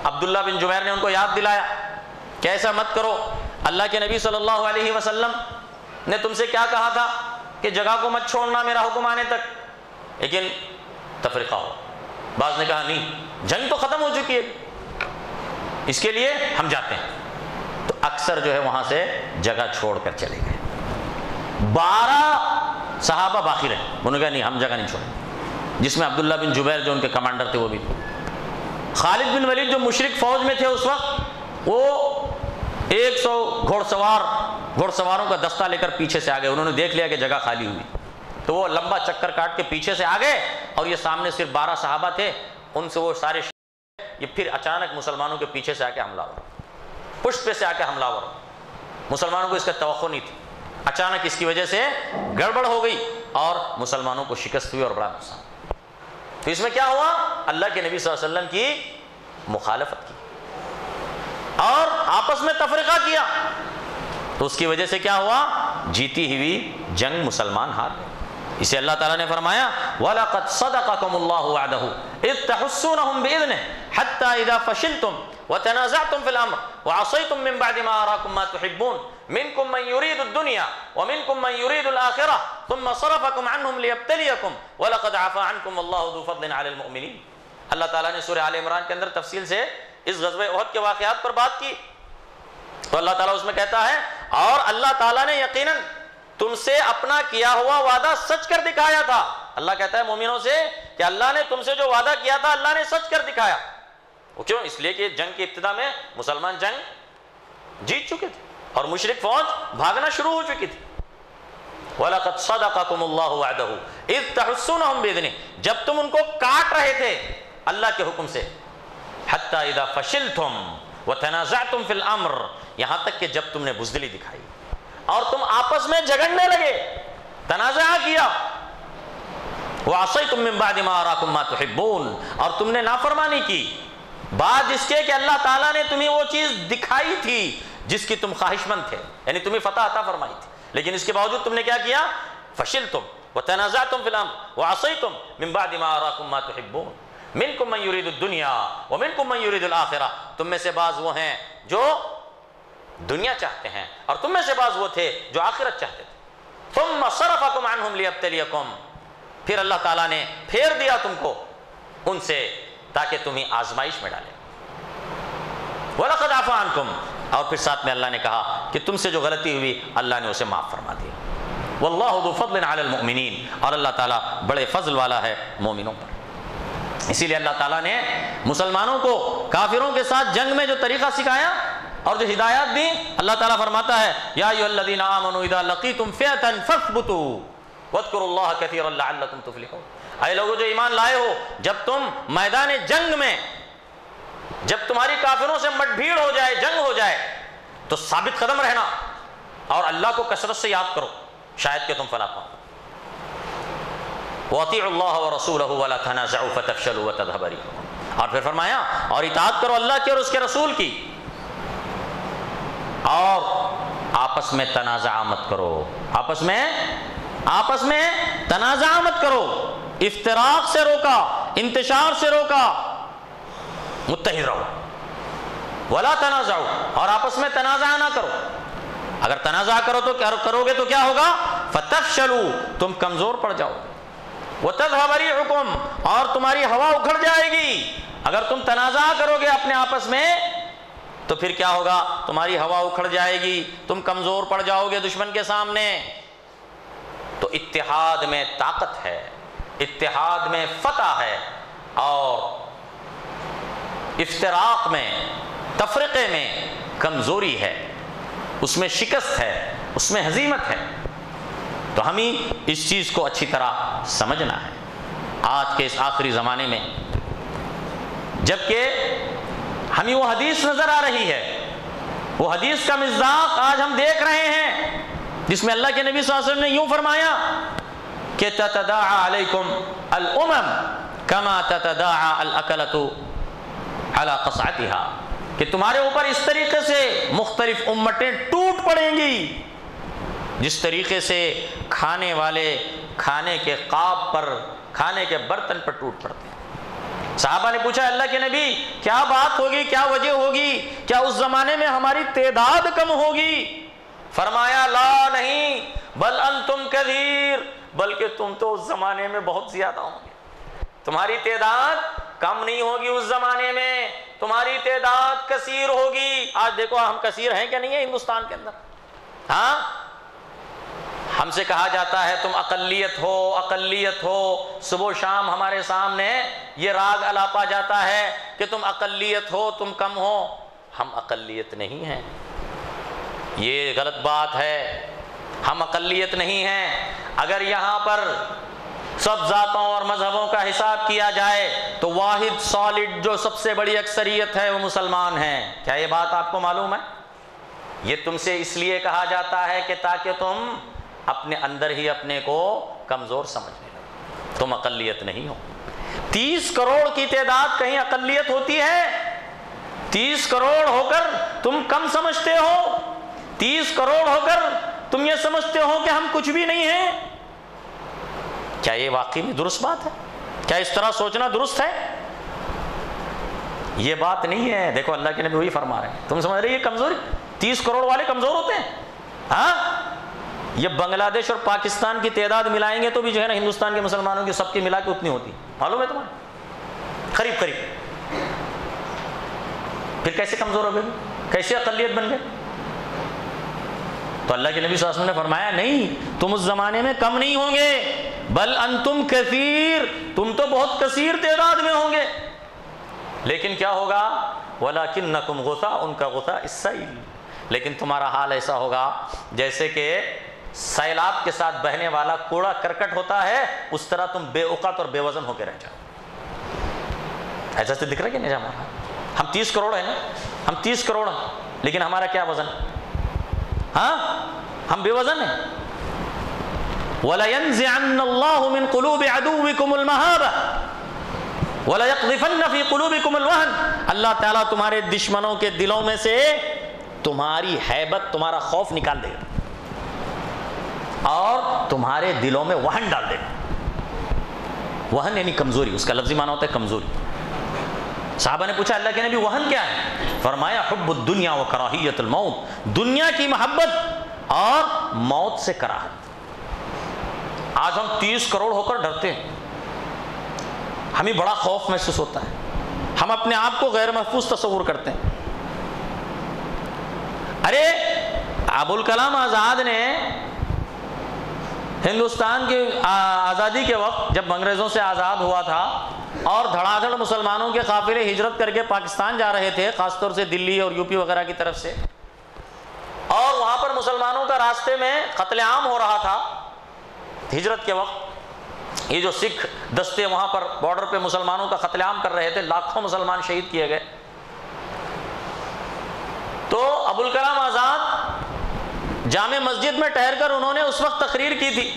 عبداللہ بن جبیر نے ان کو یاد دلایا کہ ایسا مت کرو، اللہ کے نبی صلی اللہ علیہ وسلم نے تم سے کیا کہا تھا کہ جگہ کو مت چھوڑنا میرا حکم آنے تک، لیکن تفرقہ ہو۔ بعض نے کہا نہیں، جنگ تو ختم ہو چکی ہے، اس کے لیے ہم جاتے ہیں۔ تو اکثر جو ہے وہاں سے جگہ چھوڑ کر چلے گئے۔ 12 صحابہ باقی رہے، انہوں نے کہا نہیں، ہم جگہ نہیں چھوڑیں، جس میں عبداللہ بن جبیر جو ان کے کمانڈر تھے وہ بھی تھے۔ خالد بن ولید جو مشرک فوج میں تھے اس وقت، وہ 100 گھوڑ سواروں کا دستہ لے کر پیچھے سے آ گئے، انہوں نے دیکھ لیا کہ جگہ خالی ہوئی، تو وہ لمبا چکر کاٹ کے پیچھے سے آ گئے، اور یہ سامنے صرف 12 صحابہ تھے، ان سے وہ سارے یہ پھر اچانک مسلمانوں کے پیچھے سے آ کے حملہ ہوا، پشت پہ سے آ کے حملہ ہوا۔ مسلمانوں کو اس کا توقع نہیں تھی، اچانک اس کی وجہ سے گڑبڑ ہو گئی اور مسلمانوں کو شکست ہوئی اور بڑا نقصان۔ تو اس میں کیا ہوا؟ اللہ کے نبی صلی اللہ علیہ وسلم کی مخالفت کی اور آپس میں تفرقہ کیا، تو اس کی وجہ سے کیا ہوا؟ جیتی ہوئی جنگ مسلمان ہار گئے۔ اسے اللہ تعالیٰ نے فرمایا وَلَقَدْ صَدَقَكُمُ اللَّهُ وَعْدَهُ إِذْ تَحُسُّونَهُمْ بِإِذْنِهِ حَتَّى إِذَا فَشِلْتُمْ وَتَنَازَعْتُمْ فِي الْأَمْرِ وَعَصَيْتُمْ مِنْ بَعْدِ مَا أَرَاكُمْ مَا تُحِبُّونَ مِنْكُمْ مَنْ يُرِيدُ الدُّنْيَا وَمِنْكُمْ مَنْ يُرِيدُ الْآخِرَةَ ثُمَّ صَرَفَكُمْ عَنْهُمْ لِيَبْتَلِيَكُمْ وَلَقَدْ عَفَا عَنْكُمْ وَاللَّهُ ذُو فَضْلٍ عَلَى الْمُؤْمِنِينَ۔ اللہ تعالیٰ نے سورہ آل عمران کے اندر تفصیل سے اس غزوہ احد کے واقعات پر بات کی، تو اللہ تعالیٰ اس میں کہتا ہے اور اللہ تعالیٰ نے یقیناً تم سے اپنا کیا ہوا وعدہ سچ کر دکھایا تھا۔ اللہ کہتا ہے مومنوں سے کہ اللہ نے تم سے جو وعدہ کیا تھا اللہ نے سچ کر دکھایا۔ وہ کیوں؟ اس لیے کہ جنگ کی ابتدا میں مسلمان جنگ جیت چکے تھے اور مشرک فوج بھاگنا شروع ہو چکی تھی۔ وَلَقَدْ صَدَقَكُمُ اللَّهُ وَعْدَهُ إِذْ تَحُسُّونَهُمْ بِإِذْنِهِ، جب تم ان کو کاٹ رہے تھے اللہ کے حکم سے، حَتَّى إِذَا فَشِلْتُمْ وَتَنَازَعْتُمْ فِي الْأَمْرِ، یہاں تک کہ جب تم نے بزدلی دکھائی اور تم آپس میں جھگڑنے لگے، تنازع کیا، وَعَصَيْتُمْ مِنْ بَعْدِ مَا أَرَاكُمْ مَا تُحِبُّونَ، اور تم نے نافرمانی کی بعد اس کے کہ اللہ تعالیٰ نے تمہیں وہ چیز دکھائی تھی جس کی تم خواہش مند تھے، یعنی تمہیں فتح عطا فرمائی تھی، لیکن اس کے باوجود تم نے کیا کیا؟ فَشِلْتُمْ وَتَنَازَعْتُمْ فِي الْأَمْرِ وَعَصَيْتُمْ مِنْ بَعْدِ مَا أَرَاكُمْ مَا تُحِبُّونَ مِنْكُمْ مَنْ يُرِيدُ الدُّنْيَا وَمِنْكُمْ مَنْ يُرِيدُ الْآخِرَةَ، تم میں سے بعض وہ ہیں جو دنیا چاہتے ہیں اور تم میں سے بعض وہ تھے جو آخرت چاہتے تھے۔ ثُمَّ صَرَفَكُمْ عَنْهُمْ لِيَبْتَلِيَكُمْ، پھر اللہ تعالیٰ نے پھیر دیا تم کو ان سے تاکہ تمہیں آزمائش میں ڈالے۔ وَلَقَدْ عَفَا عَنْكُمْ، اور پھر ساتھ میں اللہ نے کہا کہ تم سے جو غلطی ہوئی اللہ نے اسے معاف فرما دیا۔ وَاللَّهُ ذُو فَضْلٍ عَلَى الْمُؤْمِنِينَ، اور اللہ تعالیٰ بڑے فضل والا ہے مومنوں پر۔ اسی لیے اللہ تعالیٰ نے مسلمانوں کو کافروں کے ساتھ جنگ میں جو طریقہ سکھایا اور جو ہدایات دی، اللہ تعالیٰ فرماتا ہے یا ایھا الذین آمنوا اذا لقیتم فئۃ فاثبتوا واذکروا اللہ کثیرا لعلکم تفلحون، اے لوگوں جو ایمان لائے ہو، جب تم میدان جنگ میں، جب تمہاری کافروں سے مٹ بھیڑ ہو جائے، جنگ ہو جائے، تو ثابت قدم رہنا اور اللہ کو کثرت سے یاد کرو، شاید کہ تم فلاح پاؤ۔ وَأَطِيعُوا اللَّهَ وَرَسُولَهُ وَلَا تَنَازَعُوا فَتَفْشَلُوا وَتَذْهَبَ رِيحُكُمْ، اور پھر فرمایا اور اطاعت کرو اللہ کی اور اس کے رسول کی، اور آپس میں تنازع مت کرو، آپس میں تنازع مت کرو، افتراق سے روکا، انتشار سے روکا، متحد رہو، ولا تنازعوا، اور آپس میں تنازع نہ کرو، اگر تنازع کرو گے تو کیا ہوگا؟ فتفشلوا، تم کمزور پڑ جاؤ گے، وتذهب ريحكم، اور تمہاری ہوا اکھڑ جائے گی۔ اگر تم تنازع کرو گے اپنے آپس میں تو پھر کیا ہوگا؟ تمہاری ہوا اکھڑ جائے گی، تم کمزور پڑ جاؤ گے دشمن کے سامنے۔ تو اتحاد میں طاقت ہے، اتحاد میں فتح ہے، اور افتراق میں، تفرقے میں کمزوری ہے، اس میں شکست ہے، اس میں ہزیمت ہے۔ تو ہمیں اس چیز کو اچھی طرح سمجھنا ہے آج کے اس آخری زمانے میں، جبکہ ہمیں وہ حدیث نظر آ رہی ہے، وہ حدیث کا مصداق آج ہم دیکھ رہے ہیں، جس میں اللہ کے نبی صلی اللہ علیہ وسلم نے یوں فرمایا کہ تتداعى علیکم الامم کما تتداعى الاکلۃ علی قصعتها، کہ تمہارے اوپر اس طریقے سے مختلف امتیں ٹوٹ پڑیں گی جس طریقے سے کھانے والے کھانے کے قاب پر، کھانے کے برتن پر ٹوٹ پڑتے ہیں۔ صحابہ نے پوچھا اللہ کے نبی کیا بات ہوگی، کیا وجہ ہوگی، کیا اس زمانے میں ہماری تعداد کم ہوگی؟ فرمایا لا نہیں، بل انتم کثیر، بلکہ تم تو اس زمانے میں بہت زیادہ ہوں گے، تمہاری تعداد کم نہیں ہوگی، اس زمانے میں تمہاری تعداد کثیر ہوگی۔ آج دیکھو ہم کثیر ہیں کہ نہیں ہیں ہندوستان کے اندر؟ ہاں، ہم سے کہا جاتا ہے تم اقلیت ہو، اقلیت ہو، صبح و شام ہمارے سامنے یہ راگ الاپا جاتا ہے کہ تم اقلیت ہو، تم کم ہو۔ ہم اقلیت نہیں ہیں، یہ غلط بات ہے، ہم اقلیت نہیں ہیں۔ اگر یہاں پر سب ذاتوں اور مذہبوں کا حساب کیا جائے تو واحد سالڈ جو سب سے بڑی اکثریت ہے وہ مسلمان ہیں۔ کیا یہ بات آپ کو معلوم ہے؟ یہ تم سے اس لیے کہا جاتا ہے کہ تاکہ تم اپنے اندر ہی اپنے کو کمزور سمجھنے لگو، تم اقلیت نہیں ہو۔ 30 کروڑ کی تعداد کہیں اقلیت ہوتی ہے؟ 30 کروڑ ہو کر تم کم سمجھتے ہو؟ 30 کروڑ ہو کر تم یہ سمجھتے ہو کہ ہم کچھ بھی نہیں ہیں؟ کیا یہ واقعی میں درست بات ہے؟ کیا اس طرح سوچنا درست ہے؟ یہ بات نہیں ہے۔ دیکھو اللہ کے نبی وہی فرما رہے ہیں، تم سمجھ رہے یہ کمزوری؟ 30 کروڑ والے کمزور ہوتے ہیں؟ ہاں، یہ بنگلہ دیش اور پاکستان کی تعداد ملائیں گے تو بھی جو ہے نا ہندوستان کے مسلمانوں کی سب کی ملا کے اتنی ہوتی، معلوم ہے تمہیں؟ قریب قریب۔ پھر کیسے کمزور ہو گئے، کیسے اقلیت بن گئے؟ تو اللہ کے نبی صلی اللہ علیہ وسلم نے فرمایا نہیں، تم اس زمانے میں کم نہیں ہوں گے، بل انتم کثیر، تم تو بہت کثیر تعداد میں ہوں گے، لیکن کیا ہوگا؟ وَلَكِنَّكُمْ غُثَاءٌ كَغُثَاءِ السَّيْلِ، لیکن تمہارا حال ایسا ہوگا جیسے کہ سیلاب کے ساتھ بہنے والا کوڑا کرکٹ ہوتا ہے، اس طرح تم بے اوقات اور بے وزن ہو کے رہ جاؤ۔ ایسا سے دکھ رہا ہے کہ نہیں ہمارا؟ ہم 30 کروڑ ہیں نا، ہم 30 کروڑ ہیں، لیکن ہمارا کیا وزن ہے؟ ہاں، ہم بے وزن ہیں۔ وَلَيَنزِعَنَّ اللَّهُ مِن قُلُوبِ عَدُوِّكُمُ الْمَهَابَةَ وَلَيَقْذِفَنَّ فِي قُلُوبِكُمُ الْوَهْنَ، اللہ تعالیٰ تمہارے دشمنوں کے دلوں میں سے تمہاری ہیبت، تمہارا خوف نکال دے گا اور تمہارے دلوں میں وہن ڈال دے گا۔ وہن یعنی کمزوری، اس کا لفظی معنی ہوتا ہے کمزوری۔ صحابہ نے پوچھا اللہ کے نبی وہن کیا ہے؟ فرمایا حب الدنیا و کراہیت الموت، دنیا کی محبت اور موت سے کراہت۔ آج ہم 30 کروڑ ہو کر ڈرتے ہیں، ہمیں بڑا خوف محسوس ہوتا ہے، ہم اپنے آپ کو غیر محفوظ تصور کرتے ہیں۔ ارے ابوالکلام آزاد نے ہندوستان کی آزادی کے وقت جب انگریزوں سے آزاد ہوا تھا اور دھڑا دھڑ مسلمانوں کے قافلے ہجرت کر کے پاکستان جا رہے تھے، خاص طور سے دلی اور یوپی وغیرہ کی طرف سے، اور وہاں پر مسلمانوں کا راستے میں قتل عام ہو رہا تھا ہجرت کے وقت۔ یہ جو سکھ دستے وہاں پر بارڈر پہ مسلمانوں کا قتل عام کر رہے تھے، لاکھوں مسلمان شہید کیے گئے، تو ابوالکلام آزاد جامع مسجد میں ٹھہر کر انہوں نے اس وقت تقریر کی تھی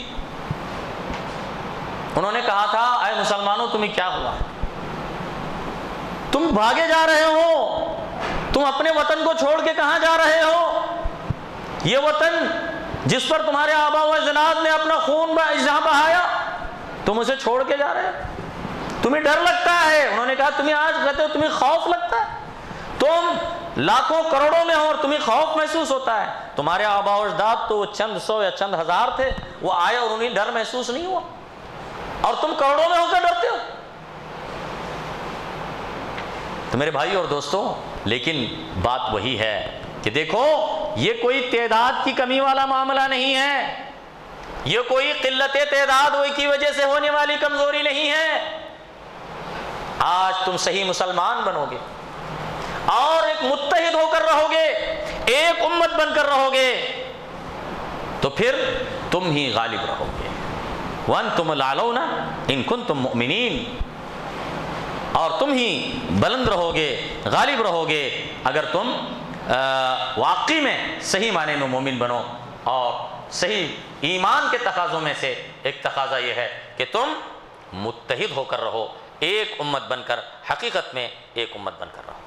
انہوں نے کہا تھا اے مسلمانوں تمہیں کیا ہوا، تم بھاگے جا رہے ہو، تم اپنے وطن کو چھوڑ کے کہاں جا رہے ہو؟ یہ وطن جس پر تمہارے آبا و اجداد نے اپنا خون جہاں بہایا، تم اسے چھوڑ کے جا رہے ہو، تمہیں ڈر لگتا ہے۔ انہوں نے کہا تمہیں آج کہتے ہو تمہیں خوف لگتا ہے، تم لاکھوں کروڑوں میں ہو اور تمہیں خوف محسوس ہوتا ہے؟ تمہارے آبا و اجداد تو وہ چند سو یا چند ہزار تھے، وہ آئے اور انہیں ڈر محسوس نہیں ہوا، اور تم کروڑوں میں ہو کر ڈرتے ہو؟ تو میرے بھائی اور دوستوں، لیکن بات وہی ہے کہ دیکھو یہ کوئی تعداد کی کمی والا معاملہ نہیں ہے، یہ کوئی قلت تعداد کی وجہ سے ہونے والی کمزوری نہیں ہے۔ آج تم صحیح مسلمان بنو گے اور ایک متحد ہو کر رہو گے، ایک امت بن کر رہو گے، تو پھر تم ہی غالب رہو گے۔ وَأَنْتُمُ الْأَعْلَوْنَ إِن كُنتُم مُؤْمِنِينَ، اور تم ہی بلند رہو گے، غالب رہو گے اگر تم واقعی میں صحیح معنی میں مومن بنو۔ اور صحیح ایمان کے تقاضوں میں سے ایک تقاضا یہ ہے کہ تم متحد ہو کر رہو، ایک امت بن کر، حقیقت میں ایک امت بن کر رہو۔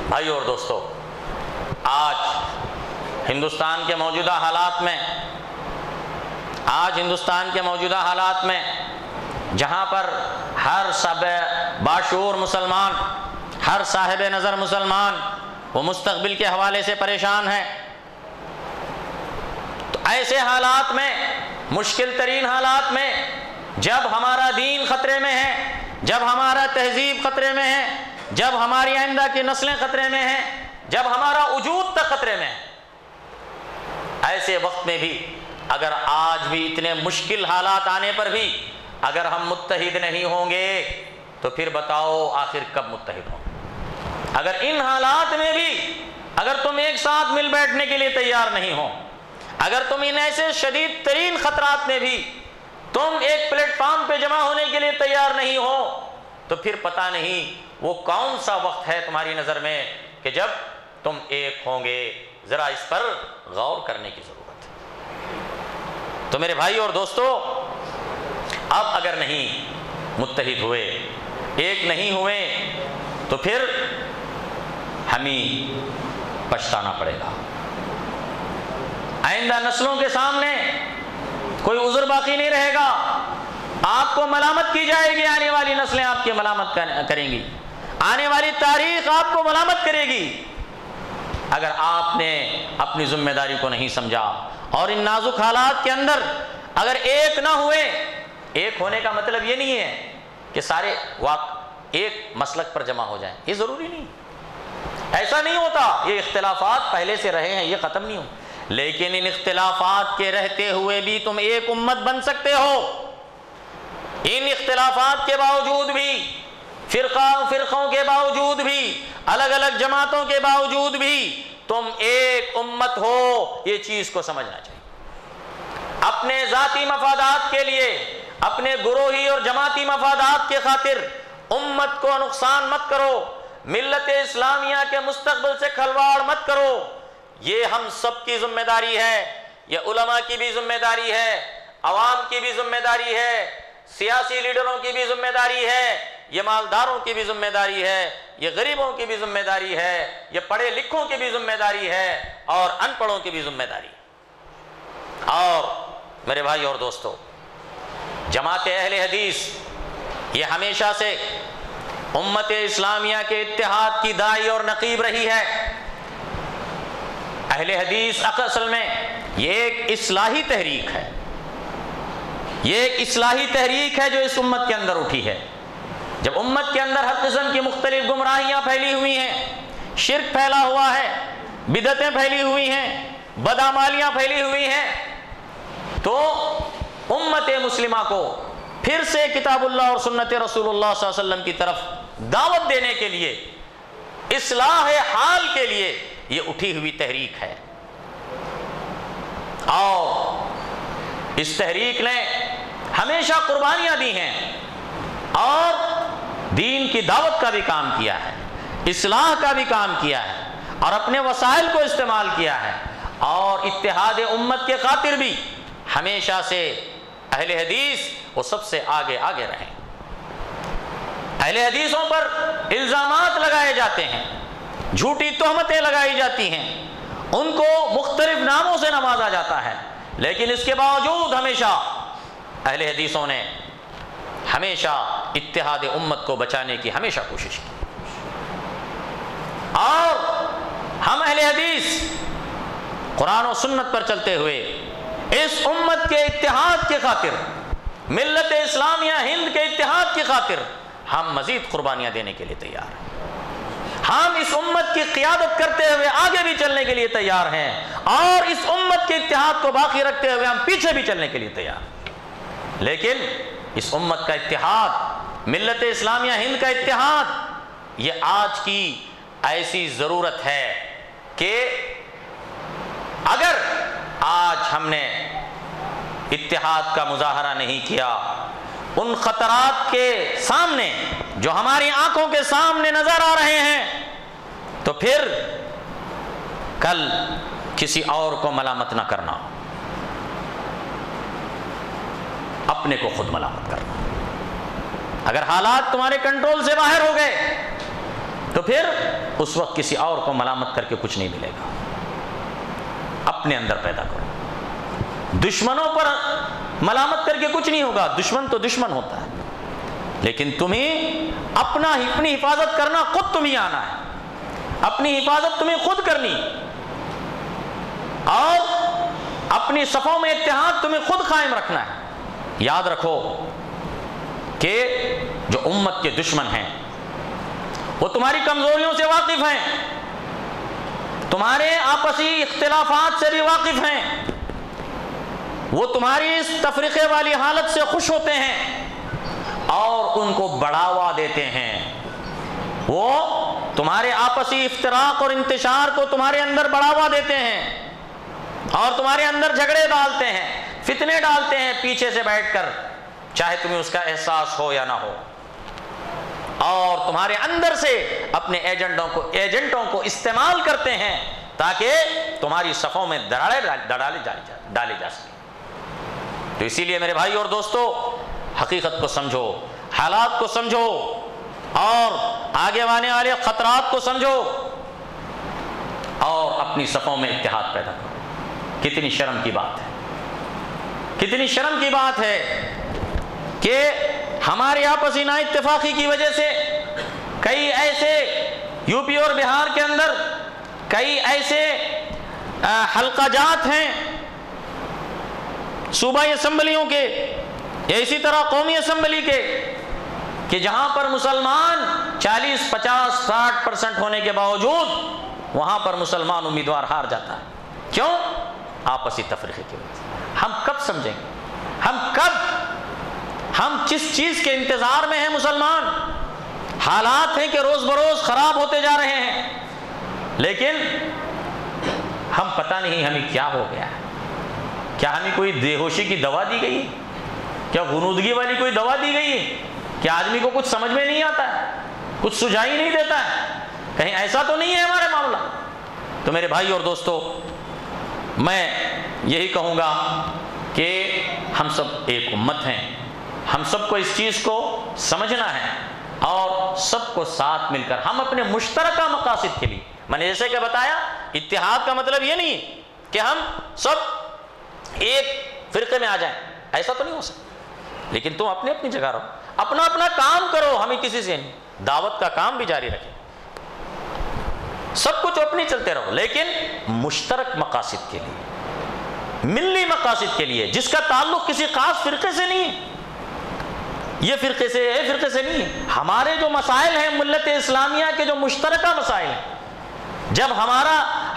بھائی اور دوستو، آج ہندوستان کے موجودہ حالات میں جہاں پر ہر باشعور مسلمان، ہر صاحب نظر مسلمان وہ مستقبل کے حوالے سے پریشان ہے، تو ایسے حالات میں، مشکل ترین حالات میں، جب ہمارا دین خطرے میں ہے، جب ہمارا تہذیب خطرے میں ہے، جب ہماری آئندہ کی نسلیں خطرے میں ہیں، جب ہمارا وجود تک خطرے میں ہے، ایسے وقت میں بھی اگر آج بھی اتنے مشکل حالات آنے پر بھی اگر ہم متحد نہیں ہوں گے تو پھر بتاؤ آخر کب متحد ہوں؟ اگر ان حالات میں بھی اگر تم ایک ساتھ مل بیٹھنے کے لیے تیار نہیں ہو، اگر تم ان ایسے شدید ترین خطرات میں بھی تم ایک پلیٹ فارم پہ جمع ہونے کے لیے تیار نہیں ہو، تو پھر پتہ نہیں وہ کون سا وقت ہے تمہاری نظر میں کہ جب تم ایک ہوں گے۔ ذرا اس پر غور کرنے کی ضرورت ہے۔ تو میرے بھائی اور دوستو، اب اگر نہیں متحد ہوئے، ایک نہیں ہوئے، تو پھر ہمیں پچھتانا پڑے گا۔ آئندہ نسلوں کے سامنے کوئی عذر باقی نہیں رہے گا، آپ کو ملامت کی جائے گی، آنے والی نسلیں آپ کی ملامت کریں گی، آنے والی تاریخ آپ کو ملامت کرے گی اگر آپ نے اپنی ذمہ داری کو نہیں سمجھا۔ اور ان نازک حالات کے اندر اگر ایک نہ ہوئے، ایک ہونے کا مطلب یہ نہیں ہے کہ سارے ایک مسلک پر جمع ہو جائیں، یہ ضروری نہیں، ایسا نہیں ہوتا۔ یہ اختلافات پہلے سے رہے ہیں، یہ ختم نہیں ہو، لیکن ان اختلافات کے رہتے ہوئے بھی تم ایک امت بن سکتے ہو۔ ان اختلافات کے باوجود بھی، فرقوں کے باوجود بھی، الگ الگ جماعتوں کے باوجود بھی تم ایک امت ہو، یہ چیز کو سمجھنا چاہیے۔ اپنے ذاتی مفادات کے لیے، اپنے گروہی اور جماعتی مفادات کے خاطر امت کو نقصان مت کرو، ملت اسلامیہ کے مستقبل سے کھلواڑ مت کرو۔ یہ ہم سب کی ذمہ داری ہے، یہ علماء کی بھی ذمہ داری ہے، عوام کی بھی ذمہ داری ہے، سیاسی لیڈروں کی بھی ذمہ داری ہے، یہ مالداروں کی بھی ذمہ داری ہے، یہ غریبوں کی بھی ذمہ داری ہے، یہ پڑھے لکھوں کی بھی ذمہ داری ہے، اور ان پڑھوں کی بھی ذمہ داری۔ اور میرے بھائی اور دوستو، جماعت اہل حدیث یہ ہمیشہ سے امت اسلامیہ کے اتحاد کی داعی اور نقیب رہی ہے۔ اہل حدیث اصل میں یہ ایک اصلاحی تحریک ہے، یہ ایک اصلاحی تحریک ہے جو اس امت کے اندر اٹھی ہے۔ جب امت کے اندر ہر قسم کی مختلف گمراہیاں پھیلی ہوئی ہیں، شرک پھیلا ہوا ہے، بدعتیں پھیلی ہوئی ہیں، بدعمالیاں پھیلی ہوئی ہیں، تو امت مسلمہ کو پھر سے کتاب اللہ اور سنت رسول اللہ صلی اللہ علیہ وسلم کی طرف دعوت دینے کے لیے، اصلاح حال کے لیے یہ اٹھی ہوئی تحریک ہے۔ اور اس تحریک نے ہمیشہ قربانیاں دی ہیں اور دین کی دعوت کا بھی کام کیا ہے، اصلاح کا بھی کام کیا ہے، اور اپنے وسائل کو استعمال کیا ہے، اور اتحاد امت کے خاطر بھی ہمیشہ سے اہل حدیث وہ سب سے آگے آگے رہیں۔ اہل حدیثوں پر الزامات لگائے جاتے ہیں، جھوٹی تہمتیں لگائی جاتی ہیں، ان کو مختلف ناموں سے نوازا جاتا ہے، لیکن اس کے باوجود ہمیشہ اہل حدیثوں نے ہمیشہ اتحاد امت کو بچانے کی ہمیشہ کوشش کی۔ اور ہم اہل حدیث قرآن و سنت پر چلتے ہوئے اس امت کے اتحاد کی خاطر، ملت اسلامیہ ہند کے اتحاد کی خاطر ہم مزید قربانیاں دینے کے لیے تیار ہیں۔ ہم اس امت کی قیادت کرتے ہوئے آگے بھی چلنے کے لیے تیار ہیں، اور اس امت کے اتحاد کو باقی رکھتے ہوئے ہم پیچھے بھی چلنے کے لیے تیار ہیں۔ لیکن اس امت کا اتحاد، ملت اسلامیہ ہند کا اتحاد، یہ آج کی ایسی ضرورت ہے کہ اگر آج ہم نے اتحاد کا مظاہرہ نہیں کیا، ان خطرات کے سامنے جو ہماری آنکھوں کے سامنے نظر آ رہے ہیں، تو پھر کل کسی اور کو ملامت نہ کرنا، اپنے کو خود ملامت کرنا۔ اگر حالات تمہارے کنٹرول سے باہر ہو گئے تو پھر اس وقت کسی اور کو ملامت کر کے کچھ نہیں ملے گا، اپنے اندر پیدا کرو۔ دشمنوں پر ملامت کر کے کچھ نہیں ہوگا، دشمن تو دشمن ہوتا ہے، لیکن تمہیں اپنی حفاظت کرنا خود تمہیں آنا ہے، اپنی حفاظت تمہیں خود کرنی، اور اپنی صفوں میں اتحاد تمہیں خود قائم رکھنا ہے۔ یاد رکھو کہ جو امت کے دشمن ہیں وہ تمہاری کمزوریوں سے واقف ہیں، تمہارے آپسی اختلافات سے بھی واقف ہیں، وہ تمہاری اس تفریقے والی حالت سے خوش ہوتے ہیں اور ان کو بڑھاوا دیتے ہیں، وہ تمہارے آپسی افتراق اور انتشار کو تمہارے اندر بڑھاوا دیتے ہیں اور تمہارے اندر جھگڑے ڈالتے ہیں، فتنے ڈالتے ہیں پیچھے سے بیٹھ کر، چاہے تمہیں اس کا احساس ہو یا نہ ہو، اور تمہارے اندر سے اپنے ایجنٹوں کو استعمال کرتے ہیں تاکہ تمہاری صفوں میں ڈالے جا سکیں۔ تو اسی لیے میرے بھائی اور دوستو، حقیقت کو سمجھو، حالات کو سمجھو، اور آگے آنے والے خطرات کو سمجھو، اور اپنی صفوں میں اتحاد پیدا کرو۔ کتنی شرم کی بات ہے، کتنی شرم کی بات ہے کہ ہماری آپسی نا اتفاقی کی وجہ سے کئی ایسے یو پی اور بہار کے اندر کئی ایسے حلقہ جات ہیں صوبائی اسمبلیوں کے یا اسی طرح قومی اسمبلی کے، کہ جہاں پر مسلمان 40, 50, 60% ہونے کے باوجود وہاں پر مسلمان امیدوار ہار جاتا ہے۔ کیوں؟ آپسی تفریقے کی وجہ سے۔ ہم کب سمجھیں گے؟ ہم کس چیز کے انتظار میں ہیں مسلمان؟ حالات ہیں کہ روز بروز خراب ہوتے جا رہے ہیں، لیکن ہم پتہ نہیں ہمیں کیا ہو گیا ہے۔ کیا ہمیں کوئی بے ہوشی کی دوا دی گئی ہے؟ کیا غنودگی والی کوئی دوا دی گئی ہے؟ کیا آدمی کو کچھ سمجھ میں نہیں آتا ہے، کچھ سجائی نہیں دیتا ہے؟ کہیں ایسا تو نہیں ہے ہمارے معاملہ؟ تو میرے بھائی اور دوستو، میں یہی کہوں گا کہ ہم سب ایک امت ہیں، ہم سب کو اس چیز کو سمجھنا ہے، اور سب کو ساتھ مل کر ہم اپنے مشترکہ مقاصد کے لیے، میں نے جیسے کہ بتایا، اتحاد کا مطلب یہ نہیں کہ ہم سب ایک فرقے میں آ جائیں، ایسا تو نہیں ہو سکتا، لیکن تم اپنی اپنی جگہ رہو، اپنا اپنا کام کرو، ہمیں کسی سے نہیں، دعوت کا کام بھی جاری رکھیں، سب کچھ اپنی چلتے رہو، لیکن مشترک مقاصد کے لیے، ملی مقاصد کے لیے، جس کا تعلق کسی خاص فرقے سے نہیں ہے، یہ فرقے سے یہ فرقے سے نہیں ہے۔ ہمارے جو مسائل ہیں ملت اسلامیہ کے، جو مشترکہ مسائل ہیں، جب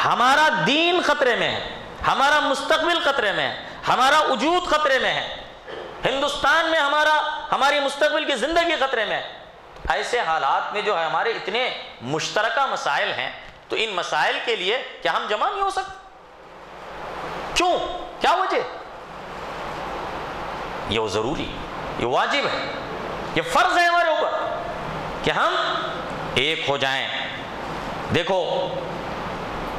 ہمارا دین خطرے میں ہے، ہمارا مستقبل خطرے میں ہے، ہمارا وجود خطرے میں ہے، ہندوستان میں ہماری مستقبل کی زندگی خطرے میں ہے، ایسے حالات میں جو ہے ہمارے اتنے مشترکہ مسائل ہیں، تو ان مسائل کے لیے کیا ہم جمع نہیں ہو سکتے؟ کیوں؟ کیا وجہ؟ یہ ضروری، یہ واجب ہے، یہ فرض ہے ہمارے اوپر کہ ہم ایک ہو جائیں۔ دیکھو،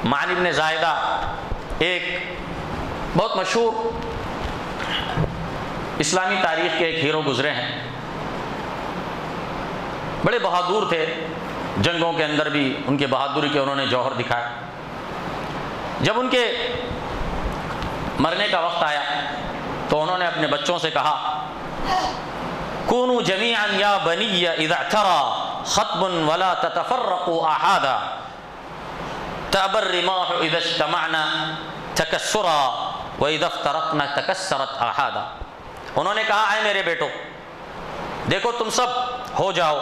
معن بن زائدہ ایک بہت مشہور اسلامی تاریخ کے ایک ہیرو گزرے ہیں، بڑے بہادر تھے، جنگوں کے اندر بھی ان کے بہادری کے انہوں نے جوہر دکھایا۔ جب ان کے مرنے کا وقت آیا تو انہوں نے اپنے بچوں سے کہا، کونوا جمیعا یا بنی اذا اعترى خطب ولا تتفرقوا احادا تأبى الرماح اذا اجتمعنا تکسرا واذا افترقنا تکسرت احادا۔ انہوں نے کہا، اے میرے بیٹو، دیکھو تم سب ہو جاؤ،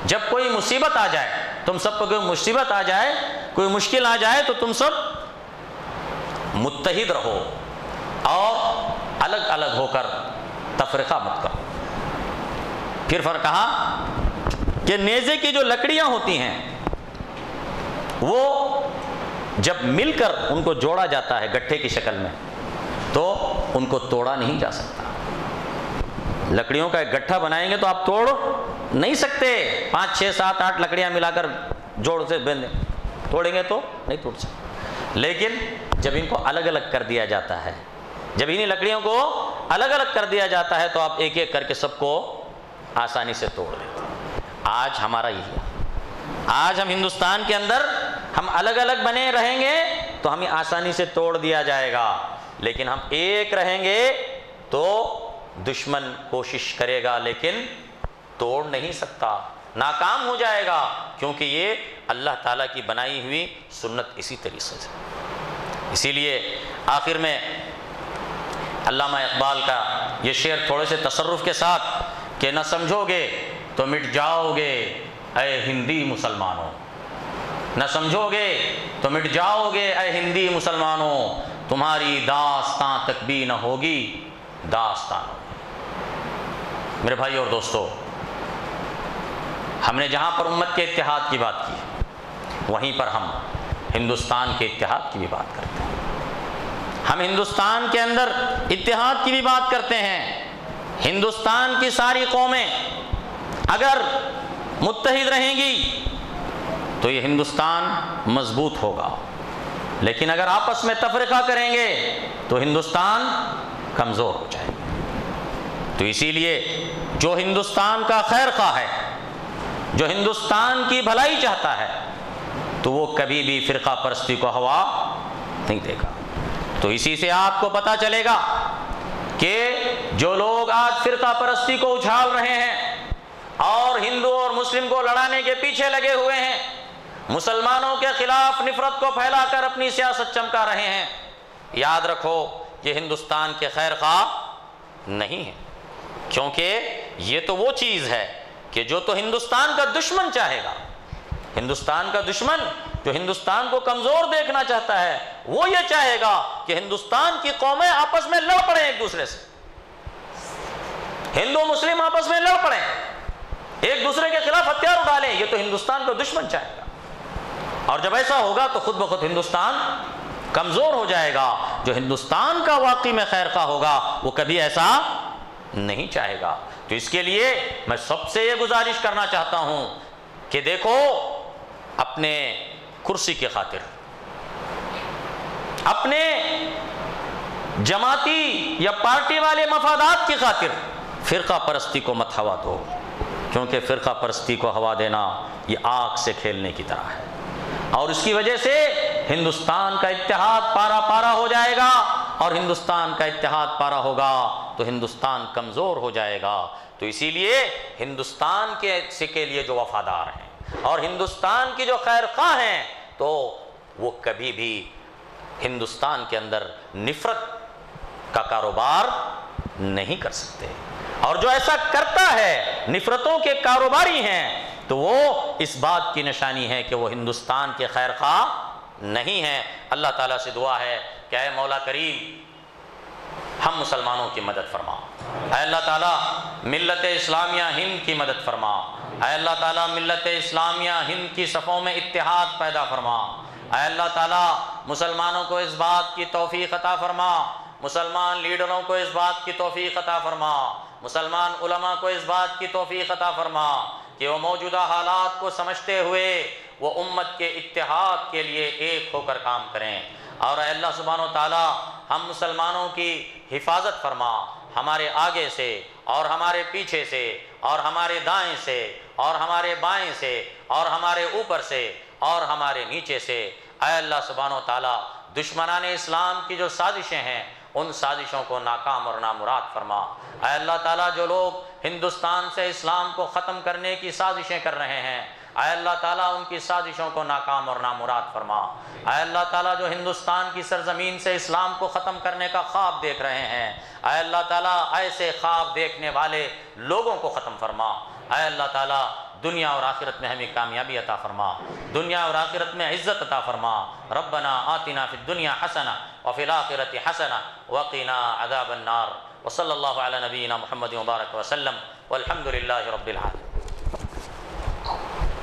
جب کوئی مصیبت آ جائے، تم سب کو کوئی مصیبت آ جائے، کوئی مشکل آ جائے تو تم سب متحد رہو اور الگ الگ ہو کر تفرقہ مت کرو۔ پھر کہا کہ نیزے کی جو لکڑیاں ہوتی ہیں وہ جب مل کر ان کو جوڑا جاتا ہے گٹھے کی شکل میں تو ان کو توڑا نہیں جا سکتا۔ لکڑیوں کا ایک گٹھا بنائیں گے تو آپ توڑ نہیں سکتے، 5 6 7 8 لکڑیاں ملا کر جوڑ سے بندیں، توڑیں گے تو نہیں توڑ سکتے۔ لیکن جب ان کو الگ الگ کر دیا جاتا ہے، جب انہیں لکڑیوں کو الگ الگ کر دیا جاتا ہے تو آپ ایک ایک کر کے سب کو آسانی سے توڑ دیتے ہیں۔ آج ہمارا یہی ہے، آج ہم ہندوستان کے اندر ہم الگ الگ بنے رہیں گے تو ہمیں آسانی سے توڑ دیا جائے گا، لیکن ہم ایک رہیں گے تو دشمن کوشش کرے گا لیکن توڑ نہیں سکتا، ناکام ہو جائے گا، کیونکہ یہ اللہ تعالیٰ کی بنائی ہوئی سنت اسی طریقے سے۔ اسی لیے آخر میں علامہ اقبال کا یہ شعر تھوڑے سے تصرف کے ساتھ کہ نہ سمجھو گے تو مٹ جاؤ گے اے ہندی مسلمانوں، نہ سمجھو گے تو مٹ جاؤ گے اے ہندی مسلمانوں، تمہاری داستان تک بھی نہ ہوگی داستانوں۔ میرے بھائی اور دوستو، ہم نے جہاں پر امت کے اتحاد کی بات کی وہیں پر ہم ہندوستان کے اتحاد کی بھی بات کرتے ہیں۔ ہم ہندوستان کے اندر اتحاد کی بھی بات کرتے ہیں۔ ہندوستان کی ساری قومیں اگر متحد رہیں گی تو یہ ہندوستان مضبوط ہوگا، لیکن اگر آپس میں تفرقہ کریں گے تو ہندوستان کمزور ہو جائے گا۔ تو اسی لیے جو ہندوستان کا خیر خواہ ہے، جو ہندوستان کی بھلائی چاہتا ہے، تو وہ کبھی بھی فرقہ پرستی کو ہوا نہیں دے گا۔ تو اسی سے آپ کو پتہ چلے گا کہ جو لوگ آج فرقہ پرستی کو اچھال رہے ہیں اور ہندو اور مسلم کو لڑانے کے پیچھے لگے ہوئے ہیں، مسلمانوں کے خلاف نفرت کو پھیلا کر اپنی سیاست چمکا رہے ہیں، یاد رکھو یہ ہندوستان کے خیر خواہ نہیں ہے، کیونکہ یہ تو وہ چیز ہے کہ جو تو ہندوستان کا دشمن چاہے گا۔ ہندوستان کا دشمن جو ہندوستان کو کمزور دیکھنا چاہتا ہے وہ یہ چاہے گا کہ ہندوستان کی قومیں آپس میں لڑ پڑیں ایک دوسرے سے، ہندو مسلم آپس میں لڑ پڑیں، ایک دوسرے کے خلاف ہتھیار اٹھالیں، یہ تو ہندوستان کا دشمن چاہے گا۔ اور جب ایسا ہوگا تو خود بخود ہندوستان کمزور ہو جائے گا۔ جو ہندوستان کا واقعی میں خیر خواہ ہوگا وہ کبھی ایسا نہیں چاہے گا۔ تو اس کے لیے میں سب سے یہ گزارش کرنا چاہتا ہوں کہ دیکھو، اپنے کرسی کی خاطر، اپنے جماعتی یا پارٹی والے مفادات کی خاطر فرقہ پرستی کو مت ہوا دو، کیونکہ فرقہ پرستی کو ہوا دینا یہ آگ سے کھیلنے کی طرح ہے، اور اس کی وجہ سے ہندوستان کا اتحاد پارا پارا ہو جائے گا، اور ہندوستان کا اتحاد پارا ہوگا تو ہندوستان کمزور ہو جائے گا۔ تو اسی لیے ہندوستان کے لیے جو وفادار ہیں اور ہندوستان کی جو خیر خواہ ہیں تو وہ کبھی بھی ہندوستان کے اندر نفرت کا کاروبار نہیں کر سکتے، اور جو ایسا کرتا ہے نفرتوں کے کاروباری ہیں تو وہ اس بات کی نشانی ہے کہ وہ ہندوستان کے خیر خواہ نہیں ہیں۔ اللہ تعالیٰ سے دعا ہے کہ اے مولا کریم ہم مسلمانوں کی مدد فرما، اے اللہ تعالیٰ ملت اسلامیہ ہند کی مدد فرما، اے اللہ تعالیٰ ملت اسلامیہ ہند کی صفوں میں اتحاد پیدا فرما، اے اللہ تعالیٰ مسلمانوں کو اس بات کی توفیق عطا فرما، مسلمان لیڈروں کو اس بات کی توفیق عطا فرما، مسلمان علماء کو اس بات کی توفیق عطا فرما کہ وہ موجودہ حالات کو سمجھتے ہوئے وہ امت کے اتحاد کے لیے ایک ہو کر کام کریں۔ اور اے اللہ سبحانہ و تعالیٰ ہم مسلمانوں کی حفاظت فرما، ہمارے آگے سے اور ہمارے پیچھے سے اور ہمارے دائیں سے اور ہمارے بائیں سے اور ہمارے اوپر سے اور ہمارے نیچے سے۔ اے اللہ سبحانہ و تعالیٰ دشمنان اسلام کی جو سازشیں ہیں ان سازشوں کو ناکام اور نامراد فرما۔ اے اللہ تعالیٰ جو لوگ ہندوستان سے اسلام کو ختم کرنے کی سازشیں کر رہے ہیں، اے اللہ تعالیٰ ان کی سازشوں کو ناکام اور نامراد فرما۔ اے اللہ تعالیٰ جو ہندوستان کی سرزمین سے اسلام کو ختم کرنے کا خواب دیکھ رہے ہیں، اے اللہ تعالیٰ ایسے خواب دیکھنے والے لوگوں کو ختم فرما۔ اے اللہ تعالیٰ دنیا اور آخرت میں ہمیں کامیابی عطا فرما، دنیا اور آخرت میں عزت عطا فرما۔ ربنا آتنا فی الدنیا حسنہ وفی الآخرۃ حسنہ وقنا عذاب النار۔ وصلی اللہ علی نبینا محمد وبارک وسلم والحمد للہ رب العالمین۔